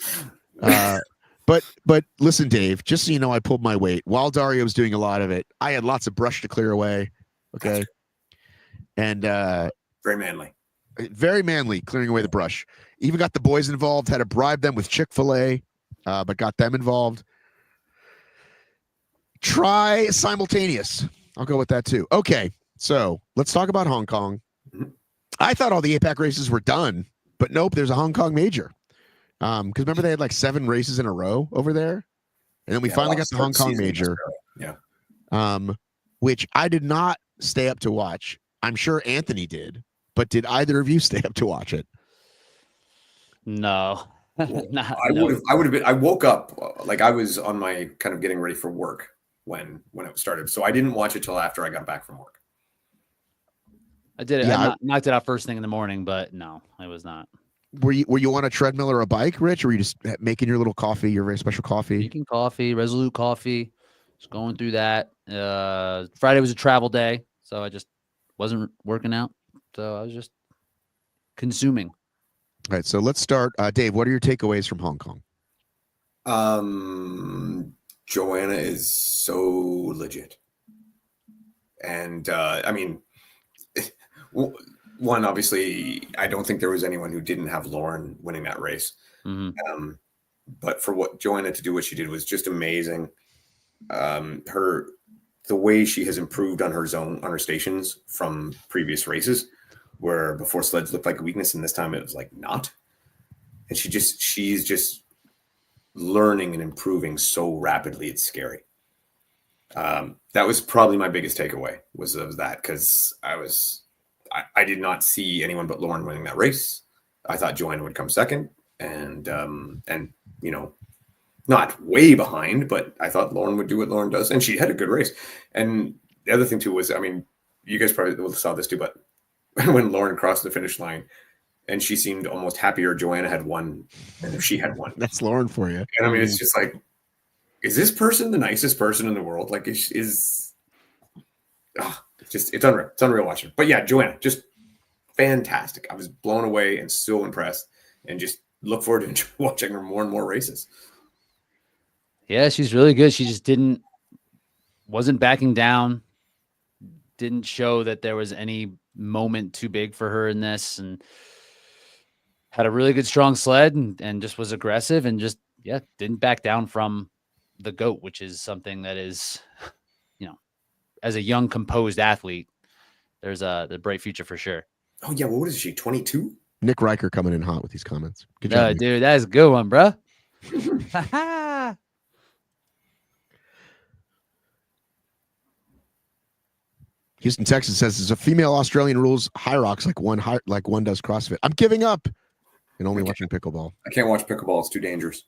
But listen, Dave, just so you know, I pulled my weight while Dario was doing a lot of it. I had lots of brush to clear away. Okay. And very manly. Very manly, clearing away the brush. Even got the boys involved, had to bribe them with Chick-fil-A, but got them involved. Try simultaneous. I'll go with that too. Okay, so let's talk about Hong Kong. Mm-hmm. I thought all the APAC races were done, but nope, there's a Hong Kong Major. Because remember they had like 7 races in a row over there? And then we finally got the Hong Kong Major. Yeah. Which I did not stay up to watch. I'm sure Anthony did, but did either of you stay up to watch it? No. I would have been. I woke up like I was on my kind of getting ready for work when it started, so I didn't watch it till after I got back from work. I did it. Yeah, I knocked it out first thing in the morning, but no, I was not. Were you on a treadmill or a bike, Rich, or were you just making your little coffee, your very special coffee? Making coffee, Resolute coffee. Just going through that. Friday was a travel day, so I just wasn't working out. So I was just consuming. All right, so let's start. Dave, what are your takeaways from Hong Kong? Joanna is so legit. And I mean, one, obviously, I don't think there was anyone who didn't have Lauren winning that race. Mm-hmm. But for what Joanna to do what she did was just amazing. The way she has improved on her stations from previous races, where before sleds looked like a weakness and this time it was like not. And she's just learning and improving so rapidly, it's scary. That was probably my biggest takeaway was that, because I did not see anyone but Lauren winning that race. I thought Joanna would come second, and not way behind, but I thought Lauren would do what Lauren does, and she had a good race. And the other thing too was, I mean, you guys probably saw this too, but when Lauren crossed the finish line, and she seemed almost happier Joanna had won than if she had won. That's Lauren for you. And I mean, it's just like, is this person the nicest person in the world? Like, it's unreal. It's unreal watching. But yeah, Joanna, just fantastic. I was blown away and so impressed, and just look forward to watching her more and more races. Yeah, she's really good. She just wasn't backing down, didn't show that there was any moment too big for her in this, and had a really good, strong sled, and just was aggressive, and just, didn't back down from the GOAT, which is something that is, as a young, composed athlete, there's the bright future for sure. Oh yeah, what is she, 22? Nick Riker coming in hot with these comments. Good job, dude. That is a good one, bro. Houston, Texas says there's a female Australian rules HYROX like one does CrossFit. I'm giving up and only watching pickleball. I can't watch pickleball. It's too dangerous.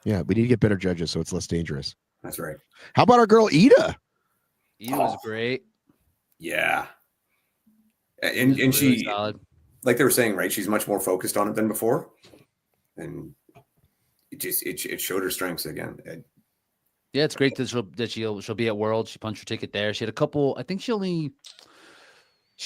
Yeah, we need to get better judges so it's less dangerous. That's right. How about our girl Ida? Ida was great. Yeah. And really she, solid. Like they were saying, right, she's much more focused on it than before. And it showed her strengths again. Yeah, it's great that she'll be at World. She punched her ticket there. She had a couple. I think she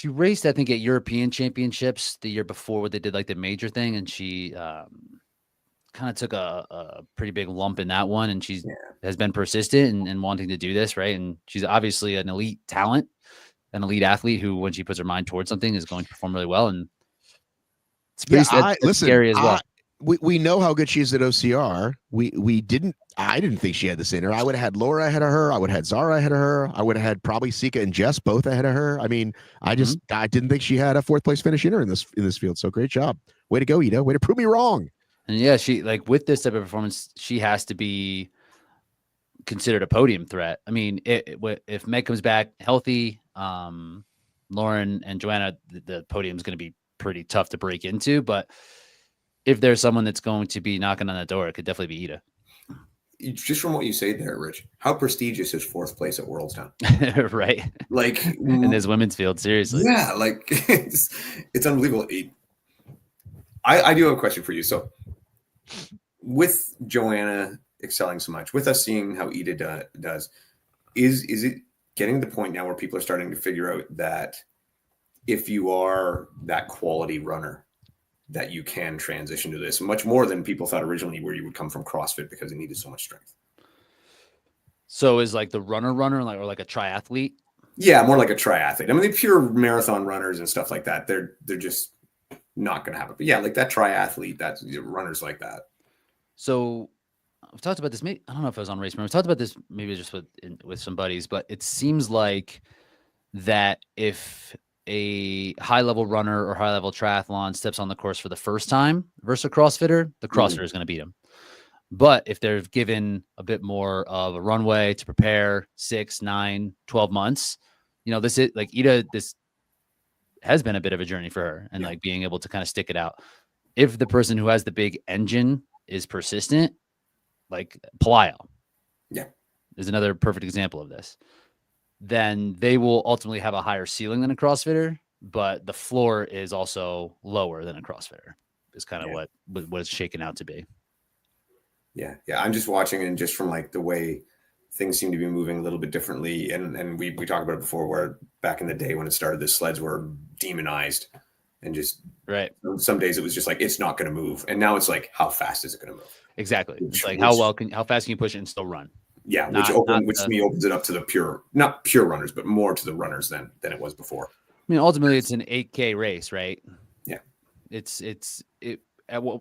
raced, I think, at European Championships the year before, where they did like the major thing, and she kind of took a pretty big lump in that one, and she has been persistent and wanting to do this, right? And she's obviously an elite talent, an elite athlete who, when she puts her mind towards something, is going to perform really well. And it's pretty scary as well. We know how good she is at OCR. I didn't think she had this in her. I would have had Laura ahead of her. I would have had Zara ahead of her. I would have had probably Sika and Jess both ahead of her. I mean, I didn't think she had a fourth place finish in her in this field. So great job. Way to go, Ida. Way to prove me wrong. And yeah, she, like, with this type of performance, she has to be considered a podium threat. I mean, if Meg comes back healthy, Lauren and Joanna, the podium is going to be pretty tough to break into, but if there's someone that's going to be knocking on the door, it could definitely be Ida. Just from what you say there, Rich, how prestigious is fourth place at Worlds now? Right. Like in this women's field, seriously. Yeah, like it's unbelievable. I do have a question for you. So with Joanna excelling so much, with us seeing how Ida does, is it getting to the point now where people are starting to figure out that if you are that quality runner, that you can transition to this much more than people thought originally, where you would come from CrossFit because it needed so much strength? So is like the runner or like a triathlete? Yeah, more like a triathlete. I mean, the pure marathon runners and stuff like that, they're just not going to happen. But yeah, like that triathlete, that's runners like that. So I've talked about this. Maybe, I don't know if I was on Race. I've talked about this maybe just with some buddies, but it seems like that if a high-level runner or high-level triathlon steps on the course for the first time versus a CrossFitter, the CrossFitter is going to beat him. But if they're given a bit more of a runway to prepare, 6, 9, 12 months, this is like Ida, this has been a bit of a journey for her, and like being able to kind of stick it out. If the person who has the big engine is persistent, like Palaio is another perfect example of this, then they will ultimately have a higher ceiling than a CrossFitter, but the floor is also lower than a CrossFitter is kind of what it's shaken out to be. Yeah. I'm just watching, and just from like the way things seem to be moving a little bit differently. And we talked about it before, where back in the day when it started, the sleds were demonized and just Right. some days it was just like, it's not going to move. And now it's like, how fast is it going to move? Exactly. It's like Which- how fast can you push it and still run? Yeah, Not- which to me opens it up to the not pure runners, but more to the runners than it was before. I mean, ultimately, it's an 8K race, right? Yeah. It's at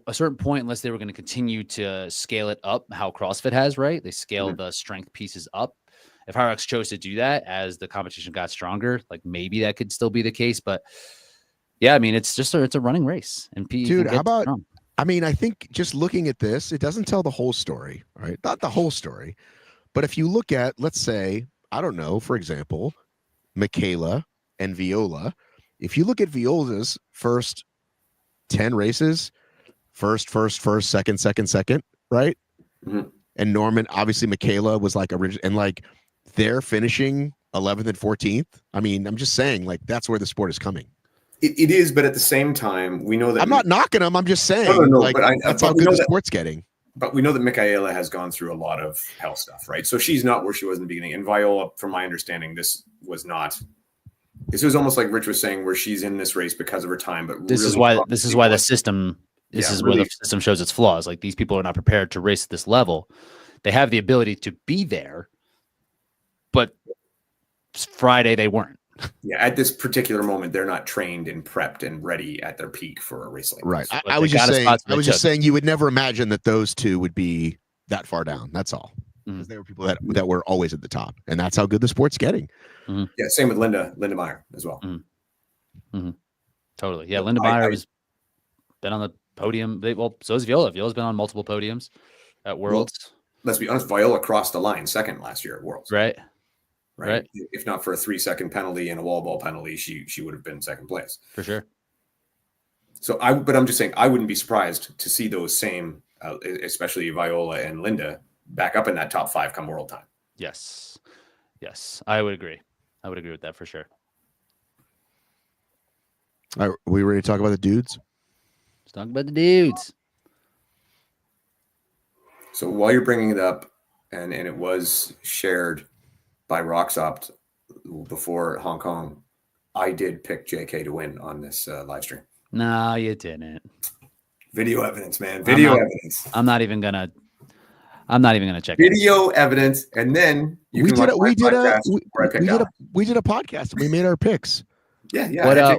a certain point, unless they were going to continue to scale it up, how CrossFit has, right? They scale the strength pieces up. If HYROX chose to do that as the competition got stronger, like maybe that could still be the case. But yeah, I mean, it's a running race, and Dude, how about? I mean, I think just looking at this, it doesn't tell the whole story, right? Not the whole story, but if you look at, let's say, I don't know, for example, Michaela and Viola. If you look at Viola's first 10 races, first, second, right? Mhm. And Norman, obviously, Michaela was like original, and like they're finishing 11th and 14th. I mean, I'm just saying, like that's where the sport is coming. It is, but at the same time, we know that I'm not knocking them. I'm just saying, No, like that's how good the sport's getting. But we know that Michaela has gone through a lot of health stuff, right? So she's not where she was in the beginning. And Viola, from my understanding, this was almost like Rich was saying, where she's in this race because of her time. But this is why the system where the system shows its flaws. Like these people are not prepared to race at this level. They have the ability to be there, but Friday they weren't. Yeah, at this particular moment, they're not trained and prepped and ready at their peak for a race like Right. this. I was just saying you would never imagine that those two would be that far down. That's all. Because they were people that were always at the top, and that's how good the sport's getting. Yeah, same with Linda Meyer as well. Totally. Yeah, Linda Meyer has been on the podium. So is Viola. Viola's been on multiple podiums at Worlds. Well, let's be honest, Viola crossed the line second last year at Worlds. Right. If not for a 3-second penalty and a wall ball penalty, she would have been second place. For sure. So I'm just saying, I wouldn't be surprised to see those same, especially Viola and Linda, back up in that top 5 come World time. Yes, I would agree. I would agree with that for sure. All right, we ready to talk about the dudes? Let's talk about the dudes. So while you're bringing it up, and it was shared by RoxOpt before Hong Kong, I did pick JK to win on this live stream. No, you didn't. Video evidence, man. Evidence. I'm not even gonna check video evidence, and then we did a podcast and we made our picks. Yeah.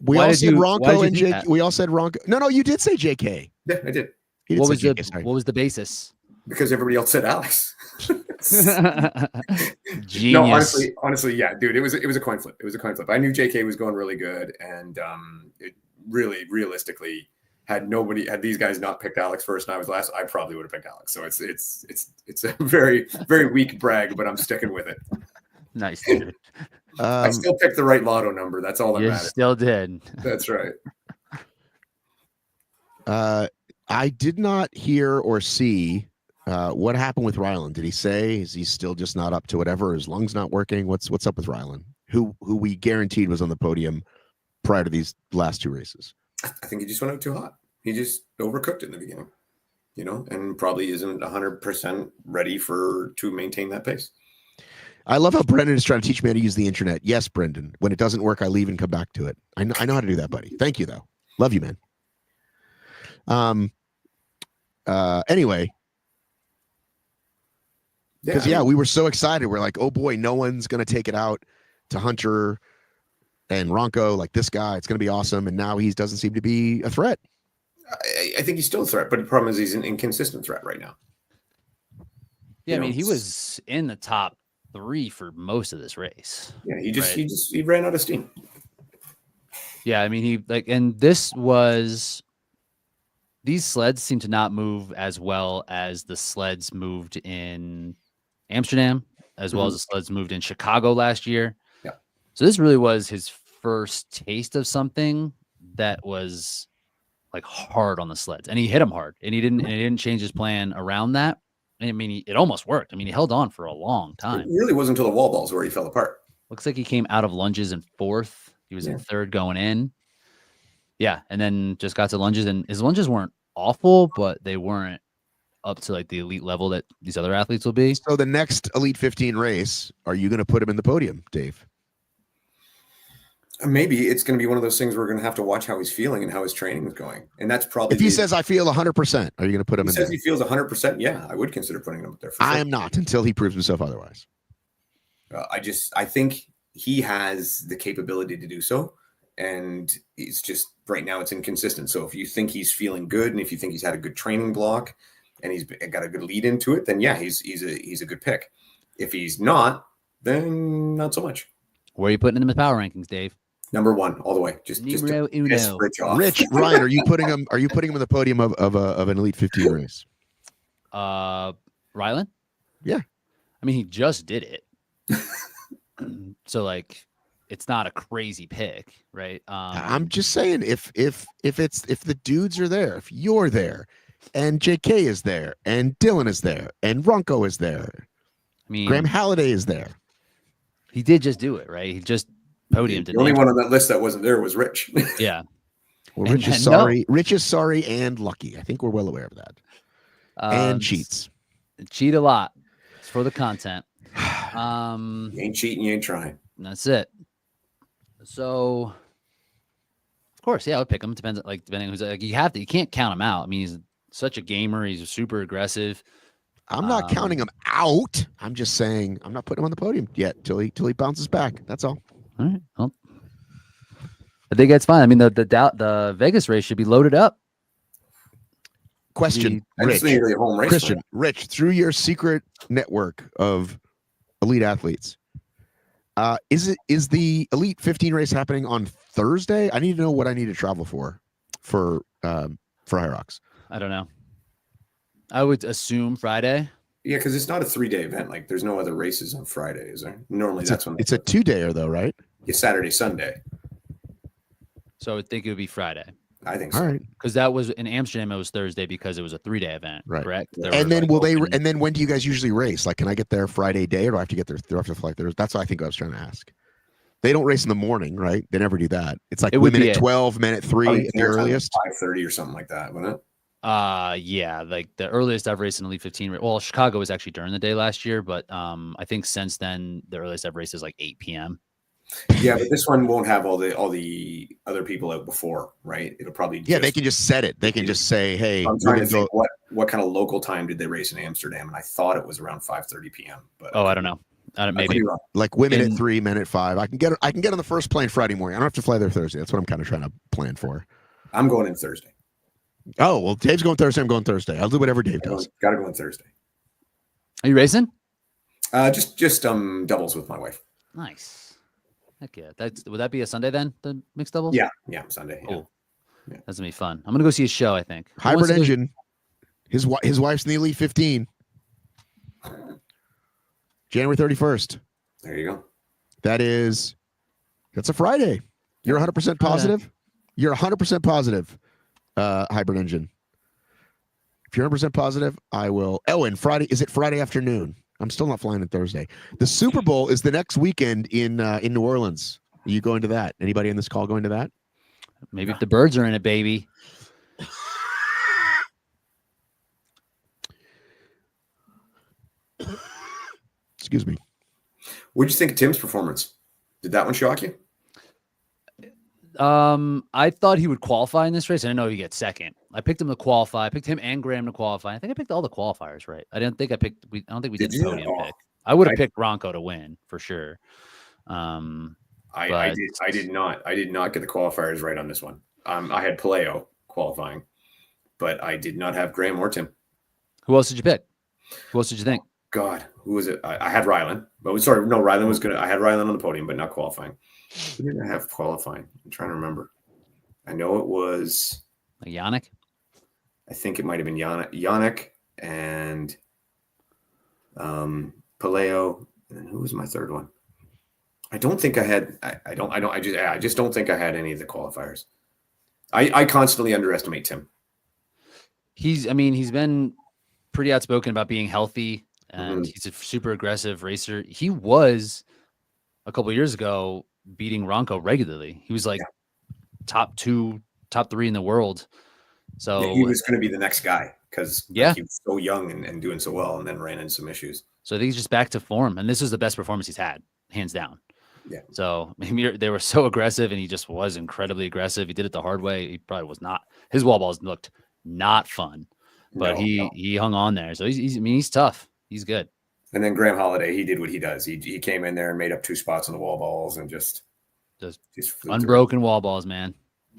We all said Ronco and JK. We all said Ronco. No, you did say JK. Yeah, I did. What was the basis? Because everybody else said Alex. Genius. No, honestly, yeah, dude, it was a coin flip. It was a coin flip. I knew JK was going really good, and it really, realistically, had these guys not picked Alex first and I was last, I probably would have picked Alex. So it's a very, very weak brag, but I'm sticking with it. Nice, dude. I still picked the right lotto number. That's all that matters. You still did. That's right. I did not hear or see what happened with Ryland. Did he say is he still just not up to whatever? His lungs not working? What's up with Ryland? Who we guaranteed was on the podium prior to these last 2 races? I think he just went out too hot. He just overcooked it in the beginning, and probably isn't 100% ready to maintain that pace. I love how Brendan is trying to teach me how to use the internet. Yes, Brendan. When it doesn't work, I leave and come back to it. I know how to do that, buddy. Thank you, though. Love you, man. Anyway. Because we were so excited. We're like, oh boy, no one's gonna take it out to Hunter and Ronco, like this guy. It's gonna be awesome. And now he doesn't seem to be a threat. I think he's still a threat, but the problem is he's an inconsistent threat right now. Yeah, I mean, he was in the top 3 for most of this race. Yeah, he ran out of steam. Yeah, I mean, these sleds seem to not move as well as the sleds moved in Amsterdam, as well as the sleds moved in Chicago last year. Yeah. So this really was his first taste of something that was like hard on the sleds, and he hit them hard, and he didn't change his plan around that. I mean, it almost worked. I mean, he held on for a long time. It really wasn't until the wall balls where he fell apart. Looks like he came out of lunges in 4th. He was in 3rd going in. Yeah, and then just got to lunges, and his lunges weren't awful, but they weren't up to like the elite level that these other athletes will be. So the next Elite 15 race, are you going to put him in the podium, Dave? Maybe it's going to be one of those things where we're going to have to watch how he's feeling and how his training is going. And that's probably If he says, I feel 100%, are you going to put him he in says there? he feels 100%. Yeah, I would consider putting him up there. For I sure. am not until he proves himself otherwise. I think he has the capability to do so. And it's just right now it's inconsistent. So if you think he's feeling good and if you think he's had a good training block and he's got a good lead into it, then yeah, he's a good pick. If he's not, then not so much. Where are you putting him in the power rankings, Dave? Number one, all the way. Just to piss Rich off. Rich, Ryan, are you putting him in the podium of an Elite 15 race? Rylan? Yeah. I mean, he just did it. So like it's not a crazy pick, right? I'm just saying if the dudes are there, if you're there, and JK is there, and Dylan is there, and Ronco is there, I mean, Graham Halliday is there. He did just do it, right? He just podiumed. The only one on that list that wasn't there was Rich. Yeah. Well, Rich is sorry. No. Rich is sorry and lucky. I think we're well aware of that. And cheats. Cheat a lot. It's for the content. You ain't cheating, you ain't trying. That's it. So, of course, yeah, I would pick him. Depending who's like you can't count him out. I mean, he's such a gamer. He's super aggressive. I'm not counting him out. I'm just saying I'm not putting him on the podium yet till he bounces back. That's all. All right. Well, I think that's fine. I mean, the Vegas race should be loaded up. Question, Rich. Home race Christian, Rich, through your secret network of elite athletes, is the Elite 15 race happening on Thursday? I need to know what I need to travel for HYROX. I don't know. I would assume Friday. Yeah, because it's not a 3-day event. Like, there's no other races on Friday, is there? Normally, it's a 2-dayer, though, right? Yeah, Saturday, Sunday. So I would think it would be Friday. I think so. All right. Because that was in Amsterdam, it was Thursday because it was a 3-day event, right? Correct. And then and then when do you guys usually race? Like, can I get there Friday day, or do I have to get there? Do I have to fly there? That's what I think I was trying to ask. They don't race in the morning, right? They never do that. It's like women at 12, men at 3 at the earliest. 5:30 or something like that, wasn't it? Yeah, like the earliest I've raced in Elite 15. Well, Chicago was actually during the day last year, but I think since then the earliest I've raced is like 8 p.m. Yeah, but this one won't have all the other people out before, right? It'll probably they can just set it. They can just say, "Hey, I'm trying to think what kind of local time did they race in Amsterdam?" And I thought it was around 5:30 p.m. But I don't know. Maybe like women at 3, men at 5. I can get on the first plane Friday morning. I don't have to fly there Thursday. That's what I'm kind of trying to plan for. I'm going in Thursday. Oh well, Dave's going Thursday. I'm going Thursday. I'll do whatever Dave does. Got to go on Thursday. Are you racing? Just doubles with my wife. Nice. Heck yeah. Would that be a Sunday then? The mixed doubles? Yeah, Sunday. Cool. Yeah. That's gonna be fun. I'm gonna go see a show, I think. Hybrid Engine. His wife's in the Elite 15. January 31st. There you go. That's a Friday. You're 100% positive. You're 100% positive. Hybrid Engine. If you're 100% positive, I will. Oh, and Friday, is it Friday afternoon? I'm still not flying on Thursday. The Super Bowl is the next weekend in New Orleans. Are you going to that? Anybody on this call going to that? Maybe if the birds are in it, baby. Excuse me. What did you think of Tim's performance? Did that one shock you? I thought he would qualify in this race. I didn't know he'd get second. I picked him to qualify. I picked him and Graham to qualify. I think I picked all the qualifiers right. I don't think we did the podium pick. I would have picked Ronco to win for sure. I did not get the qualifiers right on this one. I had Paleo qualifying, but I did not have Graham or Tim. Who else did you pick? Who else did you think? God, who was it? I had Rylan, but Rylan was good. I had Rylan on the podium, but not qualifying. Who did I have qualifying? I'm trying to remember. I know it was Yannick. I think it might have been Yannick and Paleo. And then who was my third one? I don't think I had. I just don't think I had any of the qualifiers. I constantly underestimate Tim. He's been pretty outspoken about being healthy, and he's a super aggressive racer. He was a couple of years ago beating Ronco regularly. He was like top 2, top 3 in the world. So he was going to be the next guy because he was so young and doing so well, and then ran into some issues. So I think he's just back to form, and this is the best performance he's had, hands down. Yeah. So maybe they were so aggressive, and he just was incredibly aggressive. He did it the hard way. He probably was not. His wall balls looked not fun, but he hung on there. So he's tough. He's good. And then Graham Holiday, he did what he does. He came in there and made up 2 spots on the wall balls and just unbroken wall balls, man.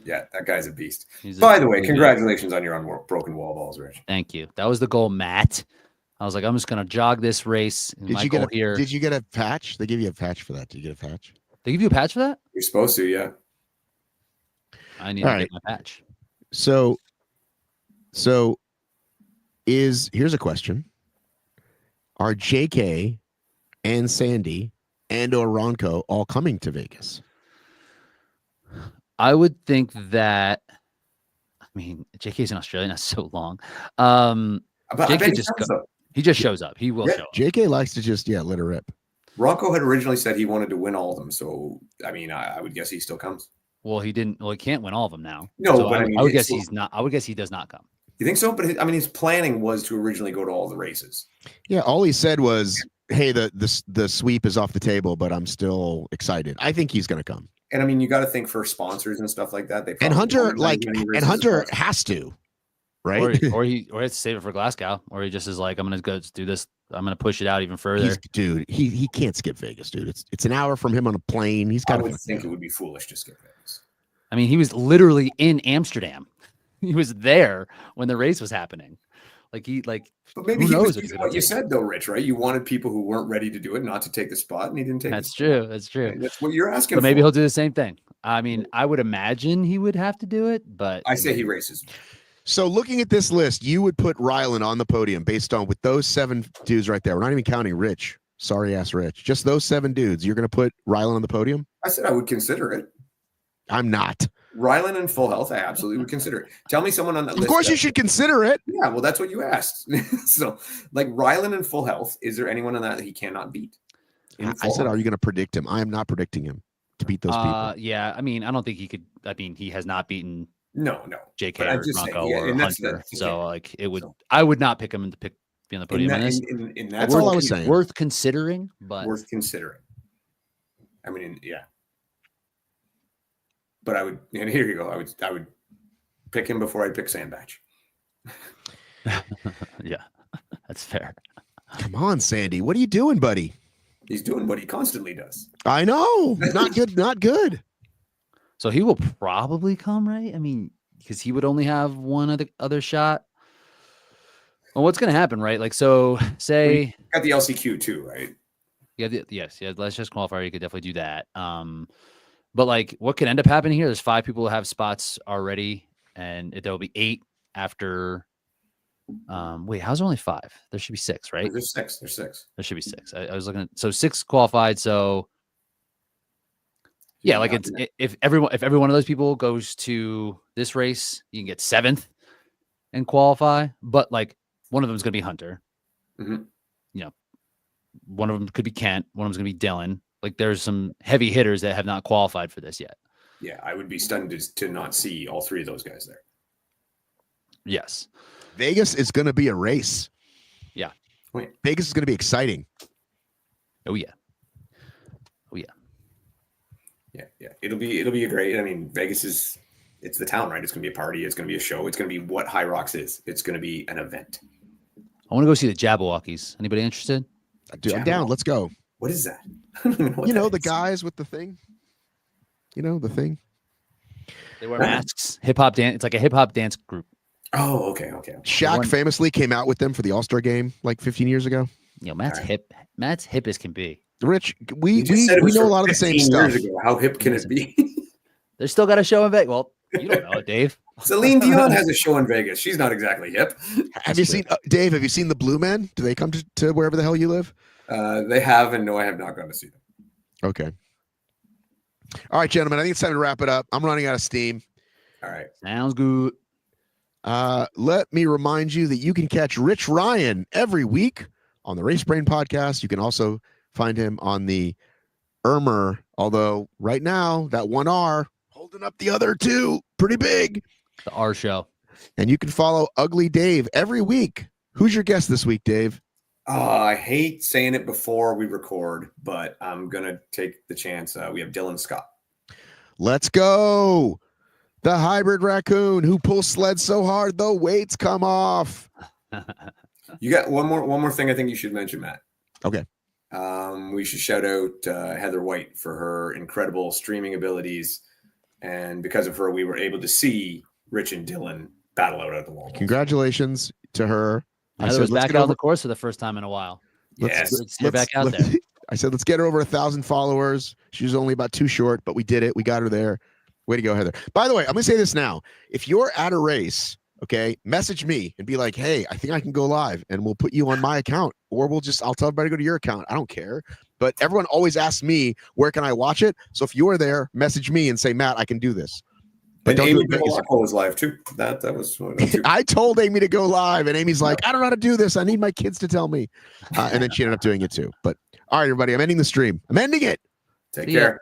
Yeah, that guy's a beast. By the way, congratulations on your unbroken wall balls, Rich. Thank you. That was the goal, Matt. I was like, I'm just gonna jog this race. Did you get a patch? They give you a patch for that. Did you get a patch? They give you a patch for that? You're supposed to, yeah. I need to get my patch. So here's a question. Are JK and Sandy and or Ronco all coming to Vegas? I would think that. I mean, JK's in Australia, not so long. JK he just shows up. He will show up. JK likes to just let her rip. Ronco had originally said he wanted to win all of them, so I mean, I would guess he still comes. Well, he didn't. Well, he can't win all of them now. No, so but I would guess he's not. I would guess he does not come. You think so? But his planning was to originally go to all the races. Yeah, all he said was, "Hey, the sweep is off the table, but I'm still excited." I think he's going to come. And I mean, you got to think for sponsors and stuff like that. Hunter Hunter has to, right? Or he has to save it for Glasgow, or he just is like, I'm going to go do this. I'm going to push it out even further. He can't skip Vegas, dude. It's an hour from him on a plane. He's got. I would think it would be foolish to skip Vegas. I mean, he was literally in Amsterdam. He was there when the race was happening. But maybe he was doing what you said though, Rich, right? You wanted people who weren't ready to do it not to take the spot, and he didn't take That's true. That's true. That's what you're asking for. Maybe he'll do the same thing. I mean, I would imagine he would have to do it, but I say he races. So looking at this list, you would put Rylan on the podium based on with those 7 dudes right there. We're not even counting Rich. Sorry ass Rich. Just those 7 dudes. You're going to put Rylan on the podium? I said I would consider it. I'm not. Rylan in full health, I absolutely would consider it. Tell me someone on that list. Of course you should consider it. Yeah, well, that's what you asked. So, like Rylan in full health, is there anyone on that he cannot beat? I said, are you going to predict him? I am not predicting him to beat those people. Yeah, I mean, I don't think he could. I mean, he has not beaten no JK or Ronco or Hunter. So, like, it would. I would not pick him to be on the podium. That's all I was saying. Worth considering, but worth considering. I mean, yeah. But I would, and here you go. I would pick him before I pick Sandbach. Yeah, that's fair. Come on, Sandy. What are you doing, buddy? He's doing what he constantly does. I know. Not good. Not good. So he will probably come, right? I mean, because he would only have one other shot. Well, what's going to happen, right? Like, so say got the LCQ too, right? Yeah. Yes. Yeah. Let's just qualifier. You could definitely do that. But like, what could end up happening here? There's 5 people who have spots already, and there'll be 8 after. Wait, how's there only 5? There should be 6, right? There's 6. There's 6. There should be 6. I was looking at 6 qualified. So yeah, like if every one of those people goes to this race, you can get 7th and qualify. But like one of them is going to be Hunter. Mm-hmm. You know, one of them could be Kent. One of them's going to be Dylan. Like there's some heavy hitters that have not qualified for this yet. Yeah, I would be stunned to not see all 3 of those guys there. Yes. Vegas is going to be a race. Yeah. Wait. Vegas is going to be exciting. Oh yeah. Yeah. It'll be a great. I mean, Vegas it's the town, right? It's going to be a party. It's going to be a show. It's going to be what HYROX is. It's going to be an event. I want to go see the Jabberwockies. Anybody interested? Dude, I'm down. Let's go. What is that? The guys with the thing. You know, the thing. They wear masks. Hip hop dance. It's like a hip hop dance group. Oh, okay. Shaq famously came out with them for the All-Star game like 15 years ago. Matt's hip. Matt's hip as can be. Rich, we know a lot of the same stuff. How hip can it be? They still got a show in Vegas. Well, you don't know it, Dave. Celine Dion has a show in Vegas. She's not exactly hip. Have you seen Dave? Have you seen the Blue Men? Do they come to wherever the hell you live? They have, and no, I have not gone to see them. Okay. All right, gentlemen. I think it's time to wrap it up. I'm running out of steam. All right. Sounds good. Let me remind you that you can catch Rich Ryan every week on the Race Brain podcast. You can also find him on the Ermer, although right now that one R holding up the other 2 pretty big. The R show. And you can follow Ugly Dave every week. Who's your guest this week, Dave? I hate saying it before we record, but I'm going to take the chance. We have Dylan Scott. Let's go. The hybrid raccoon who pulls sleds so hard the weights come off. You got one more thing I think you should mention, Matt. Okay. We should shout out Heather White for her incredible streaming abilities. And because of her, we were able to see Rich and Dylan battle out at the wall. Congratulations to her. Heather was back out on the course for the first time in a while. Yes. Let's back out there. I said, let's get her over 1,000 followers. She was only about 2 short, but we did it. We got her there. Way to go, Heather. By the way, I'm going to say this now. If you're at a race, okay, message me and be like, hey, I think I can go live, and we'll put you on my account, or I'll tell everybody to go to your account. I don't care. But everyone always asks me, where can I watch it? So if you're there, message me and say, Matt, I can do this. But and don't Amy was live too. That was one too. I told Amy to go live, and Amy's like, I don't know how to do this. I need my kids to tell me. And then she ended up doing it too. But all right, everybody, I'm ending the stream. I'm ending it. Take care.